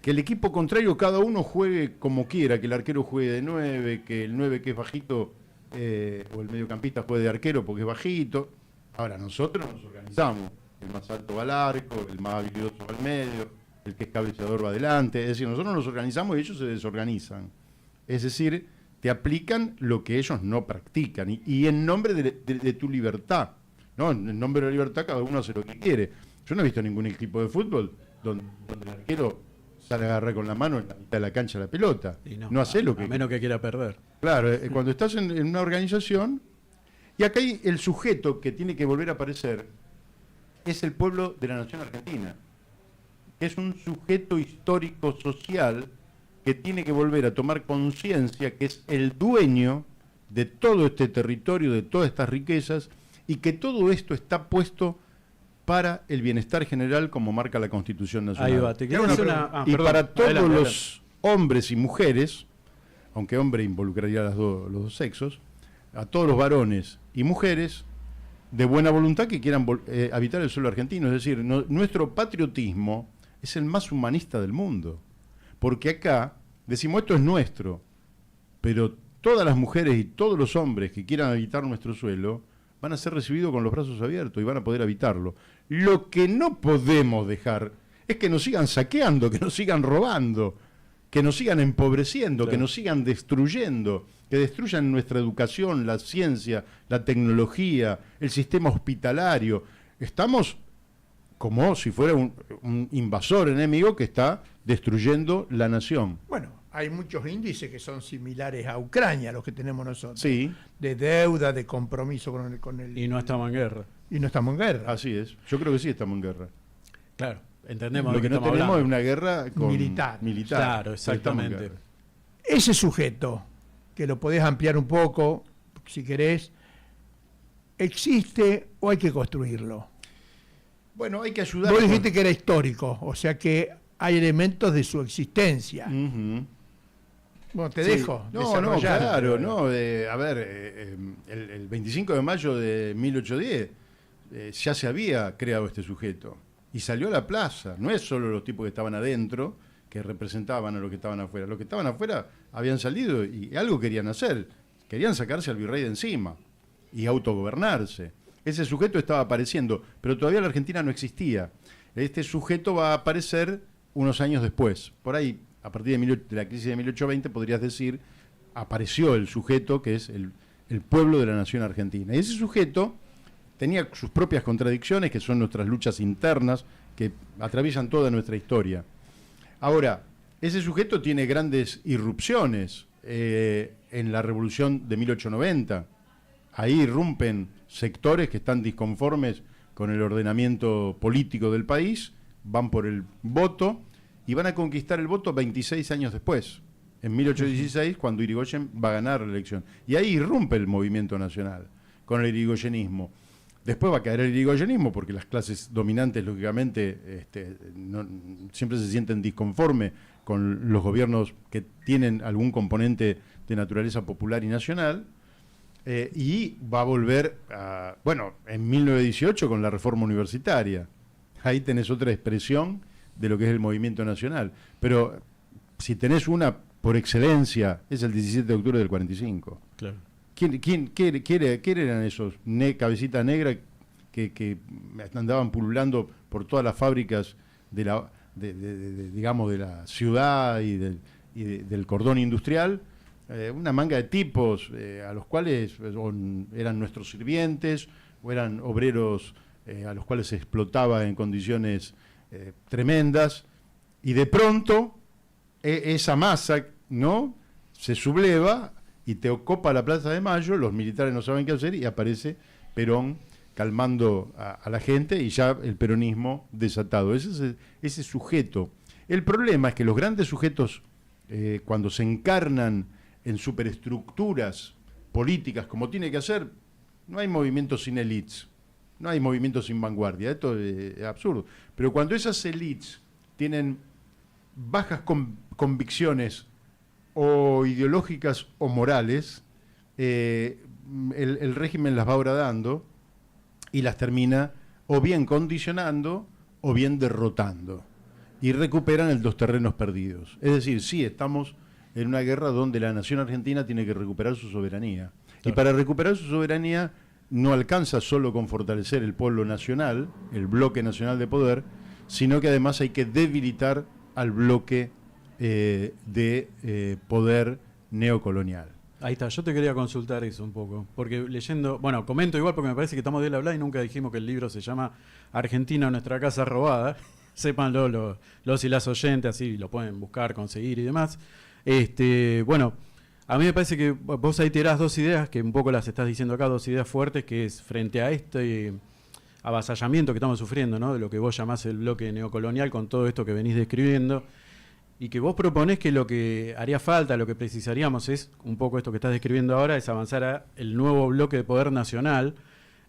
que el equipo contrario cada uno juegue como quiera, que el arquero juegue de 9, que el 9 que es bajito, o el mediocampista juegue de arquero porque es bajito. Ahora nosotros nos organizamos, el más alto va al arco, el más habilidoso va al medio, el que es cabeceador va adelante, es decir, nosotros nos organizamos y ellos se desorganizan. Es decir, te aplican lo que ellos no practican y en nombre de tu libertad, ¿no? En nombre de la libertad cada uno hace lo que quiere. Yo no he visto ningún equipo de fútbol donde el arquero sale a agarrar con la mano en la mitad de la cancha la pelota. No hace lo que... A menos que quiera perder. Claro, cuando estás en una organización, y acá hay el sujeto que tiene que volver a aparecer, es el pueblo de la nación argentina, que es un sujeto histórico social que tiene que volver a tomar conciencia que es el dueño de todo este territorio, de todas estas riquezas, y que todo esto está puesto para el bienestar general como marca la Constitución Nacional. Ahí va, te quiero hacer y para todos los hombres y mujeres, aunque hombre involucraría los dos sexos, a todos los varones y mujeres de buena voluntad que quieran habitar el suelo argentino. Es decir, nuestro patriotismo es el más humanista del mundo. Porque acá decimos esto es nuestro, pero todas las mujeres y todos los hombres que quieran habitar nuestro suelo van a ser recibidos con los brazos abiertos y van a poder habitarlo. Lo que no podemos dejar es que nos sigan saqueando, que nos sigan robando, que nos sigan empobreciendo, Claro. que nos sigan destruyendo, que destruyan nuestra educación, la ciencia, la tecnología, el sistema hospitalario. Estamos como si fuera un invasor enemigo que está destruyendo la nación. Bueno, hay muchos índices que son similares a Ucrania, los que tenemos nosotros. Sí, De deuda, de compromiso con el Y no estamos en guerra. y no estamos en guerra. así es. Yo creo que sí estamos en guerra. Claro, entendemos Lo de que qué no estamos tenemos es hablando. una guerra Militar. Claro, Estamos en exactamente. guerra. Ese sujeto, que lo podés ampliar un poco, si querés, ¿existe o hay que construirlo? Bueno, hay que ayudar. Vos dijiste que era histórico, o sea que hay elementos de su existencia. Ujú. Bueno, te Sí. dejo. No, desarrollar. claro, no. A ver, el 25 de mayo de 1810 ya se había creado este sujeto y salió a la plaza. No es solo los tipos que estaban adentro que representaban a los que estaban afuera. Los que estaban afuera habían salido y algo querían hacer. Querían sacarse al virrey de encima y autogobernarse. Ese sujeto estaba apareciendo, pero todavía la Argentina no existía. Este sujeto va a aparecer unos años después. Por ahí, a partir de la crisis de 1820, podrías decir, apareció el sujeto que es el pueblo de la nación argentina. Y ese sujeto tenía sus propias contradicciones, que son nuestras luchas internas, que atraviesan toda nuestra historia. Ahora, ese sujeto tiene grandes irrupciones en la revolución de 1890. Ahí irrumpen sectores que están disconformes con el ordenamiento político del país, van por el voto y van a conquistar el voto 26 años después, en 1816, cuando Irigoyen va a ganar la elección. Y ahí irrumpe el movimiento nacional con el irigoyenismo. Después va a caer el irigoyenismo porque las clases dominantes, lógicamente, siempre se sienten disconformes con los gobiernos que tienen algún componente de naturaleza popular y nacional. Y va a volver, en 1918 con la reforma universitaria. Ahí tenés otra expresión de lo que es el movimiento nacional. Pero si tenés una por excelencia, es el 17 de octubre del 45. Claro. ¿Quién eran esos cabecita negra que andaban pululando por todas las fábricas digamos, de la ciudad y del cordón industrial? Una manga de tipos a los cuales eran nuestros sirvientes o eran obreros a los cuales se explotaba en condiciones tremendas, y de pronto esa masa, ¿no?, se subleva y te ocupa la Plaza de Mayo, los militares no saben qué hacer y aparece Perón calmando a la gente y ya el peronismo desatado. Ese sujeto. El problema es que los grandes sujetos, cuando se encarnan en superestructuras políticas, como tiene que hacer, no hay movimientos sin élites, no hay movimientos sin vanguardia, esto es absurdo. Pero cuando esas élites tienen bajas convicciones o ideológicas o morales, el régimen las va horadando y las termina o bien condicionando o bien derrotando, y recuperan los terrenos perdidos. Es decir, sí, estamos en una guerra donde la nación argentina tiene que recuperar su soberanía. Claro. Y para recuperar su soberanía no alcanza solo con fortalecer el pueblo nacional, el bloque nacional de poder, sino que además hay que debilitar al bloque de poder neocolonial. Ahí está, yo te quería consultar eso un poco, porque leyendo, bueno, comento igual porque me parece que estamos de él hablar y nunca dijimos que el libro se llama Argentina, nuestra casa robada. Sépanlo los y las oyentes, así lo pueden buscar, conseguir y demás. Bueno, a mí me parece que vos ahí tirás dos ideas, que un poco las estás diciendo acá, dos ideas fuertes, que es frente a este avasallamiento que estamos sufriendo, ¿no?, de lo que vos llamás el bloque neocolonial, con todo esto que venís describiendo, y que vos proponés que lo que haría falta, lo que precisaríamos es, un poco esto que estás describiendo ahora, es avanzar a el nuevo bloque de poder nacional,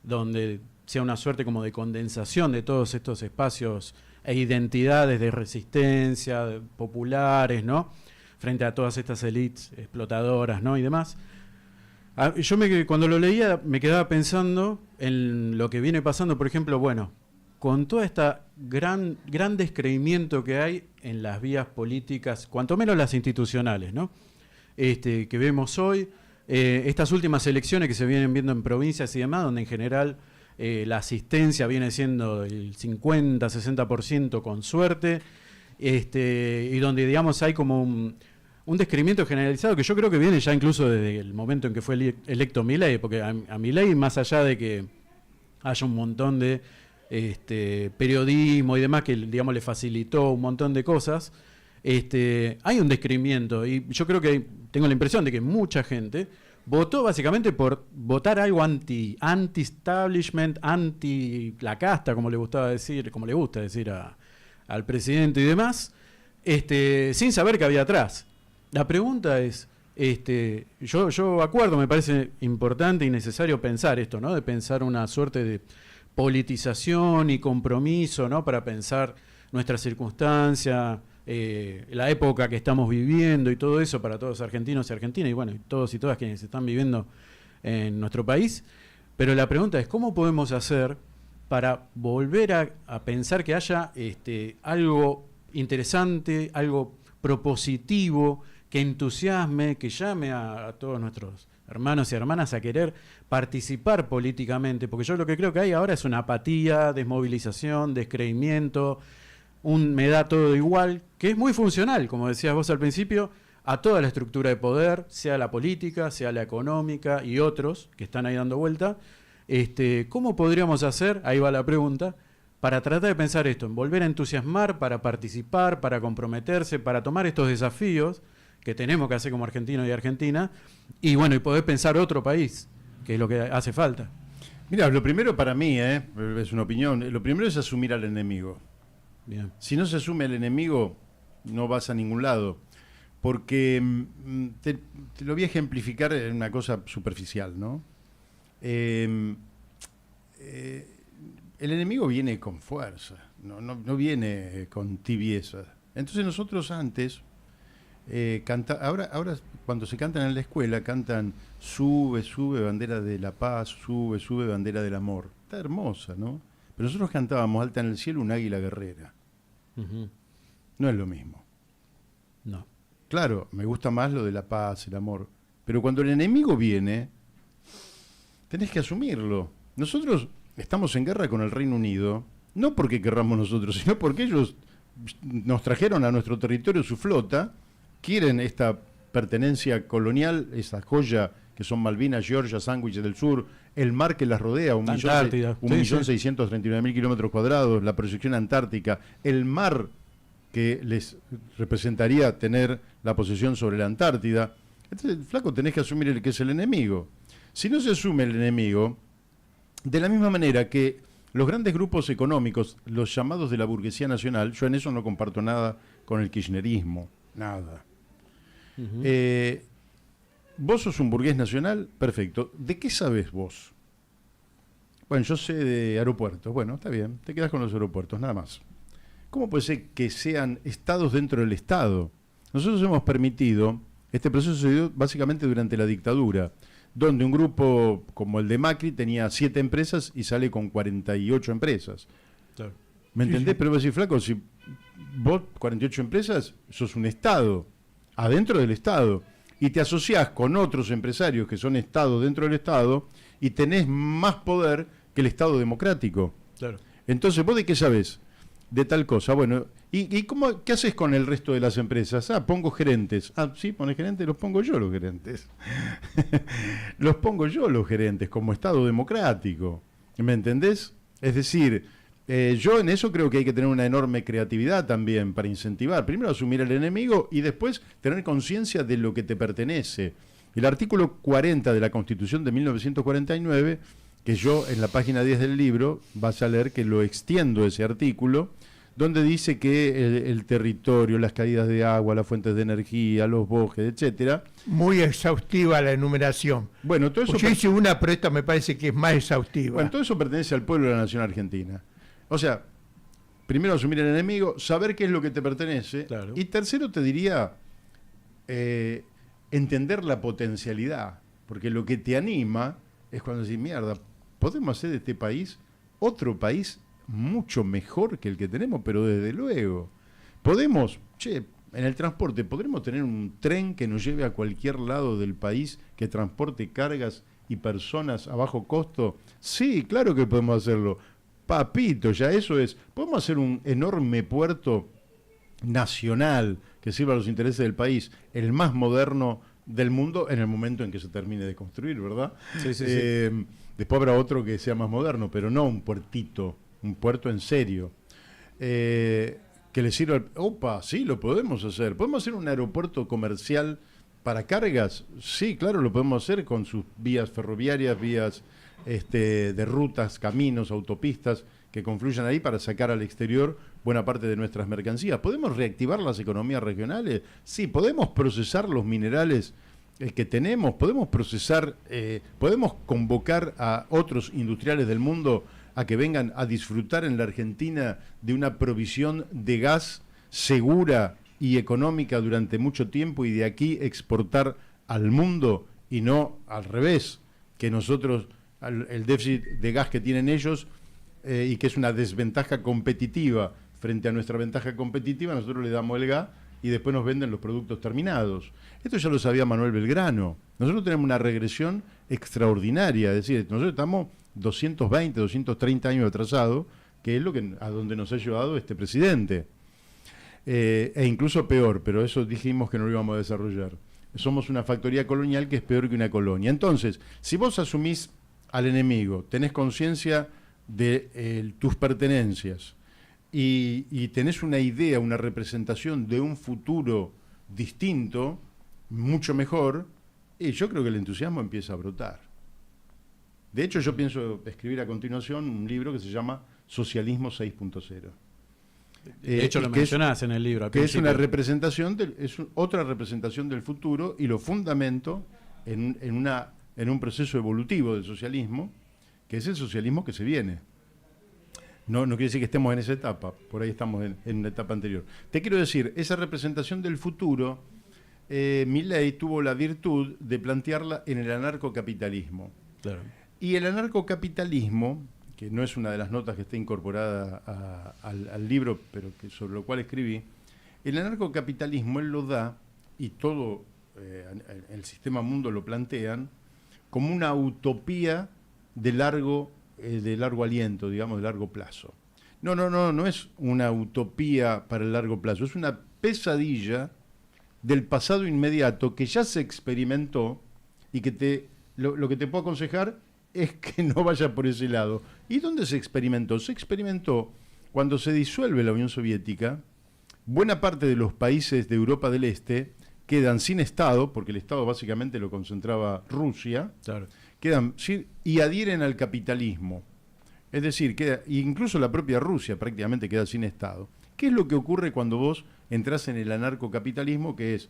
donde sea una suerte como de condensación de todos estos espacios e identidades de resistencia, populares, ¿no?, frente a todas estas élites explotadoras, ¿no?, y demás. Yo cuando lo leía me quedaba pensando en lo que viene pasando, por ejemplo, bueno, con toda esta gran descreimiento que hay en las vías políticas, cuanto menos las institucionales, ¿no?, que vemos hoy, estas últimas elecciones que se vienen viendo en provincias y demás, donde en general la asistencia viene siendo el 50-60% con suerte, y donde, digamos, hay como un descreimiento generalizado que yo creo que viene ya incluso desde el momento en que fue electo Milei, porque a Milei, más allá de que haya un montón de periodismo y demás que, digamos, le facilitó un montón de cosas, hay un descreimiento, y yo creo que tengo la impresión de que mucha gente votó básicamente por votar algo anti-establishment, anti la casta, como le gustaba decir, como le gusta decir al presidente y demás, sin saber qué había atrás. La pregunta es, yo acuerdo, me parece importante y necesario pensar esto, ¿no? De pensar una suerte de politización y compromiso, ¿no? Para pensar nuestra circunstancia, la época que estamos viviendo y todo eso para todos los argentinos y argentinas, y bueno, todos y todas quienes están viviendo en nuestro país. Pero la pregunta es, ¿cómo podemos hacer para volver a pensar que haya algo interesante, algo propositivo, que entusiasme, que llame a todos nuestros hermanos y hermanas a querer participar políticamente? Porque yo lo que creo que hay ahora es una apatía, desmovilización, descreimiento, me da todo igual, que es muy funcional, como decías vos al principio, a toda la estructura de poder, sea la política, sea la económica y otros que están ahí dando vuelta. ¿Cómo podríamos hacer, ahí va la pregunta, para tratar de pensar esto, en volver a entusiasmar, para participar, para comprometerse, para tomar estos desafíos que tenemos que hacer como argentinos y argentina, y bueno, y poder pensar otro país, que es lo que hace falta? Mira, lo primero para mí, es una opinión, lo primero es asumir al enemigo. Bien. Si no se asume al enemigo, no vas a ningún lado. Porque te lo voy a ejemplificar en una cosa superficial, ¿no? El enemigo viene con fuerza, no viene con tibieza. Entonces nosotros antes, ahora cuando se cantan en la escuela, cantan sube, sube bandera de la paz, sube, sube bandera del amor. Está hermosa, ¿no? Pero nosotros cantábamos alta en el cielo un águila guerrera. Uh-huh. No es lo mismo. No. Claro, me gusta más lo de la paz, el amor. Pero cuando el enemigo viene, tenés que asumirlo. Nosotros estamos en guerra con el Reino Unido, no porque querramos nosotros, sino porque ellos nos trajeron a nuestro territorio su flota, quieren esta pertenencia colonial, esa joya que son Malvinas, Georgia, Sandwich del Sur, el mar que las rodea, 1.639.000 kilómetros cuadrados, la proyección antártica, el mar que les representaría tener la posesión sobre la Antártida. Entonces, flaco, tenés que asumir el que es el enemigo. Si no se asume el enemigo, de la misma manera que los grandes grupos económicos, los llamados de la burguesía nacional, yo en eso no comparto nada con el kirchnerismo, nada. Uh-huh. Vos sos un burgués nacional, perfecto. ¿De qué sabés vos? Bueno, yo sé de aeropuertos. Bueno, está bien, te quedás con los aeropuertos, nada más. ¿Cómo puede ser que sean estados dentro del Estado? Nosotros hemos permitido, este proceso se dio básicamente durante la dictadura, donde un grupo como el de Macri tenía 7 empresas y sale con 48 empresas. Claro. ¿Me entendés? Sí. Pero vos decís, flaco, si vos 48 empresas, sos un Estado, adentro del Estado, y te asociás con otros empresarios que son Estado dentro del Estado, y tenés más poder que el Estado democrático. Claro. Entonces, ¿vos de qué sabés? De tal cosa. Bueno, ¿y qué haces con el resto de las empresas? Pongo gerentes. Sí, pones gerentes, los pongo yo los gerentes. Los pongo yo los gerentes como Estado democrático. ¿Me entendés? Es decir, yo en eso creo que hay que tener una enorme creatividad también para incentivar. Primero asumir el enemigo y después tener conciencia de lo que te pertenece. El artículo 40 de la Constitución de 1949, que yo en la página 10 del libro vas a leer que lo extiendo ese artículo, donde dice que el territorio, las caídas de agua, las fuentes de energía, los bosques, etcétera. Muy exhaustiva la enumeración. Bueno, todo eso Yo hice una, pero esta me parece que es más exhaustiva. Bueno, todo eso pertenece al pueblo de la nación argentina. O sea, primero asumir el enemigo, saber qué es lo que te pertenece. Claro. Y tercero te diría, entender la potencialidad. Porque lo que te anima es cuando decís, mierda, podemos hacer de este país otro país mucho mejor que el que tenemos, pero desde luego. Podemos, en el transporte, ¿podremos tener un tren que nos lleve a cualquier lado del país, que transporte cargas y personas a bajo costo? Sí, claro que podemos hacerlo. Papito, ya eso es. Podemos hacer un enorme puerto nacional que sirva a los intereses del país, el más moderno del mundo en el momento en que se termine de construir, ¿verdad? Sí, sí, Después habrá otro que sea más moderno, pero no un puertito, un puerto en serio. Que le sirva... Opa, sí, lo podemos hacer. ¿Podemos hacer un aeropuerto comercial para cargas? Sí, claro, lo podemos hacer con sus vías ferroviarias, vías de rutas, caminos, autopistas que confluyan ahí para sacar al exterior buena parte de nuestras mercancías. ¿Podemos reactivar las economías regionales? Sí, podemos procesar los minerales que tenemos, podemos procesar, podemos convocar a otros industriales del mundo a que vengan a disfrutar en la Argentina de una provisión de gas segura y económica durante mucho tiempo y de aquí exportar al mundo y no al revés, que nosotros, el déficit de gas que tienen ellos y que es una desventaja competitiva frente a nuestra ventaja competitiva, nosotros le damos el gas y después nos venden los productos terminados. Esto ya lo sabía Manuel Belgrano. Nosotros tenemos una regresión extraordinaria, es decir, nosotros estamos 220, 230 años atrasados, que es lo que a donde nos ha llevado este presidente. E incluso peor, pero eso dijimos que no lo íbamos a desarrollar. Somos una factoría colonial que es peor que una colonia. Entonces, si vos asumís al enemigo, tenés conciencia de tus pertenencias y tenés una idea, una representación de un futuro distinto, mucho mejor, y yo creo que el entusiasmo empieza a brotar. De hecho, yo pienso escribir a continuación un libro que se llama Socialismo 6.0. De hecho, lo mencionás en el libro. Que es una representación, otra representación del futuro y lo fundamento en un proceso evolutivo del socialismo, que es el socialismo que se viene. No quiere decir que estemos en esa etapa, por ahí estamos en una etapa anterior. Te quiero decir, esa representación del futuro, Milei tuvo la virtud de plantearla en el anarcocapitalismo. Claro. Y el anarcocapitalismo, que no es una de las notas que está incorporada al libro, pero que sobre lo cual escribí, el anarcocapitalismo él lo da, y todo el sistema mundo lo plantean, como una utopía de largo aliento, digamos, de largo plazo. No es una utopía para el largo plazo, es una pesadilla del pasado inmediato que ya se experimentó y que lo que te puedo aconsejar es que no vaya por ese lado. ¿Y dónde se experimentó? Se experimentó cuando se disuelve la Unión Soviética, buena parte de los países de Europa del Este quedan sin Estado, porque el Estado básicamente lo concentraba Rusia, Claro. quedan y adhieren al capitalismo. Es decir, incluso la propia Rusia prácticamente queda sin Estado. ¿Qué es lo que ocurre cuando vos entrás en el anarcocapitalismo, que es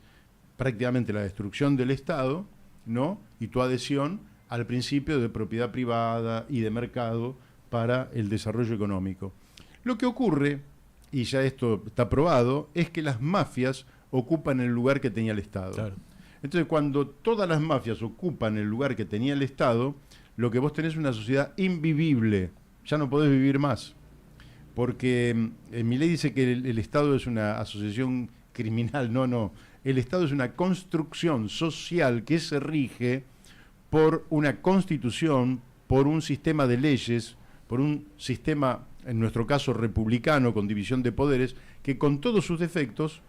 prácticamente la destrucción del Estado, ¿no? Y tu adhesión al principio de propiedad privada y de mercado para el desarrollo económico? Lo que ocurre, y ya esto está probado, es que las mafias ocupan el lugar que tenía el Estado. Claro. Entonces, cuando todas las mafias ocupan el lugar que tenía el Estado, lo que vos tenés es una sociedad invivible, ya no podés vivir más. Porque Milei dice que el Estado es una asociación criminal. No. El Estado es una construcción social que se rige por una constitución, por un sistema de leyes, por un sistema, en nuestro caso, republicano, con división de poderes, que con todos sus defectos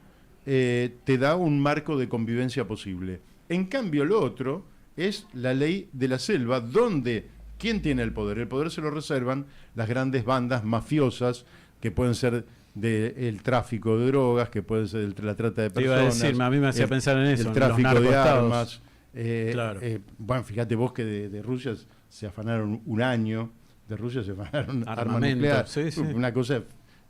te da un marco de convivencia posible. En cambio, lo otro es la ley de la selva, donde ¿quién tiene el poder? El poder se lo reservan las grandes bandas mafiosas, que pueden ser del tráfico de drogas, que pueden ser de la trata de personas. Iba a decirme, a mí me hacía pensar en eso, el en tráfico los de narcoestados. armas. Claro. Bueno, fíjate vos que de Rusia se afanaron un año, de Rusia se afanaron armas Armamento, nucleares, sí. una cosa.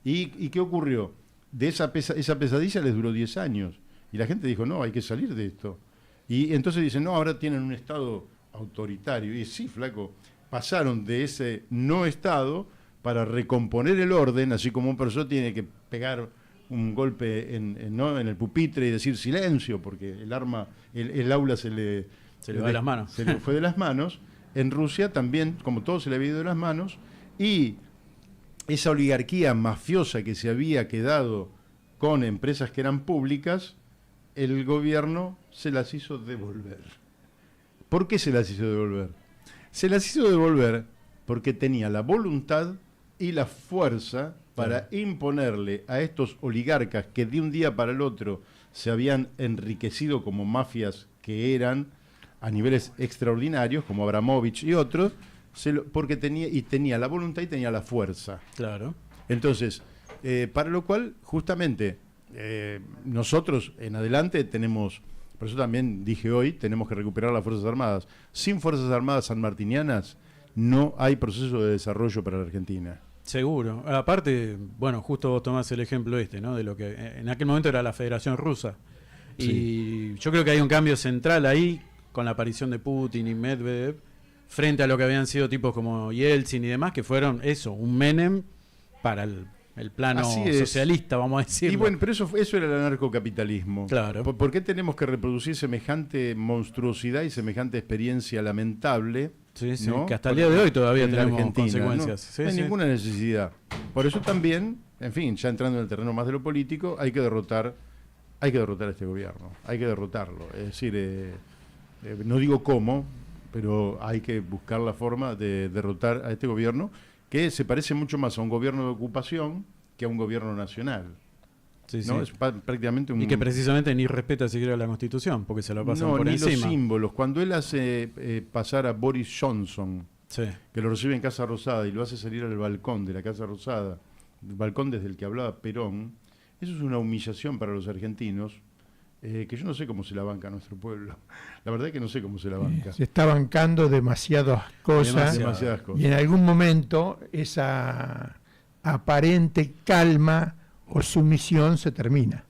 ¿Y qué ocurrió? De esa pesadilla les duró 10 años. Y la gente dijo, no, hay que salir de esto. Y entonces dicen, no, ahora tienen un Estado autoritario. Y sí, flaco, pasaron de ese no Estado para recomponer el orden, así como un profesor tiene que pegar un golpe en el pupitre y decir silencio, porque el aula se le va de las manos. Se le fue de las manos. En Rusia también, como todo se le había ido de las manos, y esa oligarquía mafiosa que se había quedado con empresas que eran públicas, el gobierno se las hizo devolver. ¿Por qué se las hizo devolver? Se las hizo devolver porque tenía la voluntad y la fuerza para imponerle a estos oligarcas que de un día para el otro se habían enriquecido como mafias que eran a niveles extraordinarios, como Abramovich y otros, porque tenía la voluntad y tenía la fuerza. Claro. Entonces, para lo cual, justamente, nosotros en adelante tenemos, por eso también dije hoy, tenemos que recuperar las Fuerzas Armadas. Sin Fuerzas Armadas sanmartinianas no hay proceso de desarrollo para la Argentina. Seguro. Aparte, bueno, justo vos tomás el ejemplo ¿no? De lo que en aquel momento era la Federación Rusa. Sí. Y yo creo que hay un cambio central ahí con la aparición de Putin y Medvedev frente a lo que habían sido tipos como Yeltsin y demás, que fueron un Menem para el plano socialista, vamos a decir. Y bueno, pero eso era el anarcocapitalismo. Claro. ¿Por qué tenemos que reproducir semejante monstruosidad y semejante experiencia lamentable? Sí, sí, ¿no? Que hasta el día de hoy todavía tenemos Argentina, consecuencias. No, Sí, no hay sí. ninguna necesidad. Por eso también, en fin, ya entrando en el terreno más de lo político, hay que derrotar a este gobierno, hay que derrotarlo. Es decir, no digo cómo, pero hay que buscar la forma de derrotar a este gobierno, que se parece mucho más a un gobierno de ocupación que a un gobierno nacional. Sí, ¿no? sí. Es prácticamente un... Y que precisamente ni respeta siquiera la Constitución, porque se lo pasan por ni encima. los símbolos. Cuando él hace pasar a Boris Johnson, Sí. que lo recibe en Casa Rosada y lo hace salir al balcón de la Casa Rosada, el balcón desde el que hablaba Perón, eso es una humillación para los argentinos, que yo no sé cómo se la banca nuestro pueblo. La verdad es que no sé cómo se la banca. Se está bancando demasiadas cosas, Demasiadas cosas. y en algún momento esa aparente calma o sumisión se termina.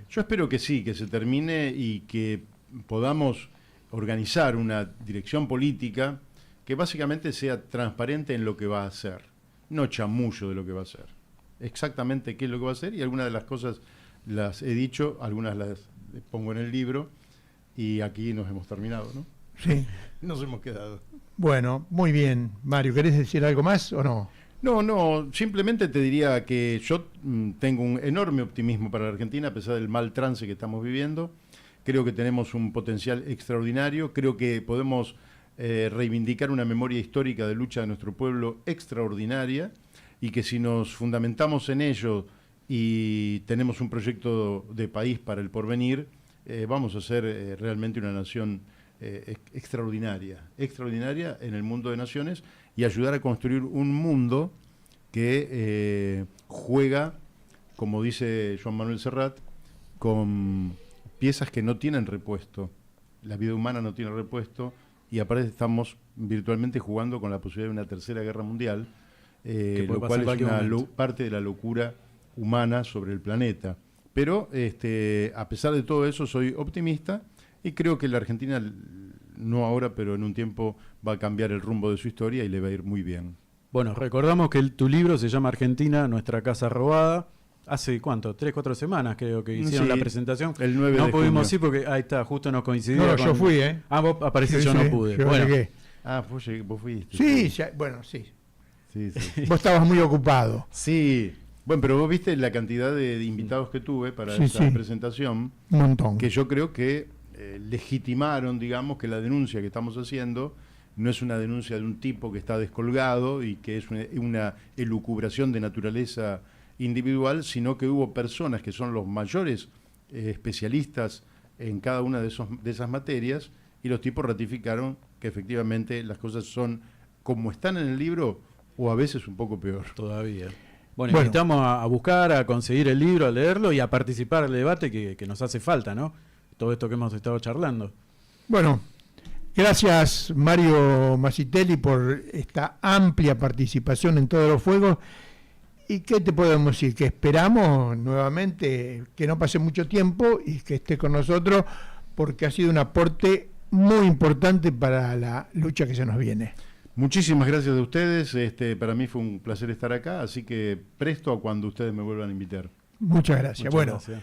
Yo espero que sí, que se termine y que podamos organizar una dirección política que básicamente sea transparente en lo que va a hacer, no chamullo de lo que va a hacer. Exactamente qué es lo que va a hacer, y algunas de las cosas las he dicho, algunas las pongo en el libro, y aquí nos hemos terminado, ¿no? Sí. Nos hemos quedado. Bueno, muy bien. Mario, ¿querés decir algo más o no? No, simplemente te diría que yo tengo un enorme optimismo para la Argentina, a pesar del mal trance que estamos viviendo. Creo que tenemos un potencial extraordinario, creo que podemos reivindicar una memoria histórica de lucha de nuestro pueblo extraordinaria, y que si nos fundamentamos en ello y tenemos un proyecto de país para el porvenir, vamos a ser realmente una nación extraordinaria en el mundo de naciones, y ayudar a construir un mundo que juega, como dice Joan Manuel Serrat, con piezas que no tienen repuesto. La vida humana no tiene repuesto, y aparte estamos virtualmente jugando con la posibilidad de una tercera guerra mundial, lo cual es una parte de la locura humana sobre el planeta. Pero a pesar de todo eso, soy optimista y creo que la Argentina, no ahora, pero en un tiempo, va a cambiar el rumbo de su historia y le va a ir muy bien. Bueno, recordamos que tu libro se llama Argentina, nuestra casa robada. Hace, ¿cuánto? 3, 4 semanas creo que hicieron la presentación. El 9 no de pudimos junio. ir porque, ahí está, justo nos coincidió. No, yo fui, ¿eh? Ah, vos apareciste, yo no pude. Yo Bueno, llegué. Ah, vos fuiste. Sí, bueno, sí. Sí. Vos estabas muy ocupado. Sí. Bueno, pero vos viste la cantidad de invitados que tuve para esa presentación. Un montón. Que yo creo que legitimaron, digamos, que la denuncia que estamos haciendo no es una denuncia de un tipo que está descolgado y que es una elucubración de naturaleza individual, sino que hubo personas que son los mayores especialistas en cada una de esas materias, y los tipos ratificaron que efectivamente las cosas son como están en el libro, o a veces un poco peor. Todavía. Bueno, invitamos a buscar, a conseguir el libro, a leerlo y a participar del debate que nos hace falta, ¿no? Todo esto que hemos estado charlando. Bueno, gracias Mario Masitelli por esta amplia participación en todos los fuegos. ¿Y qué te podemos decir? Que esperamos nuevamente que no pase mucho tiempo y que esté con nosotros, porque ha sido un aporte muy importante para la lucha que se nos viene. Muchísimas gracias a ustedes. Para mí fue un placer estar acá, así que presto a cuando ustedes me vuelvan a invitar. Muchas gracias. Muchas gracias.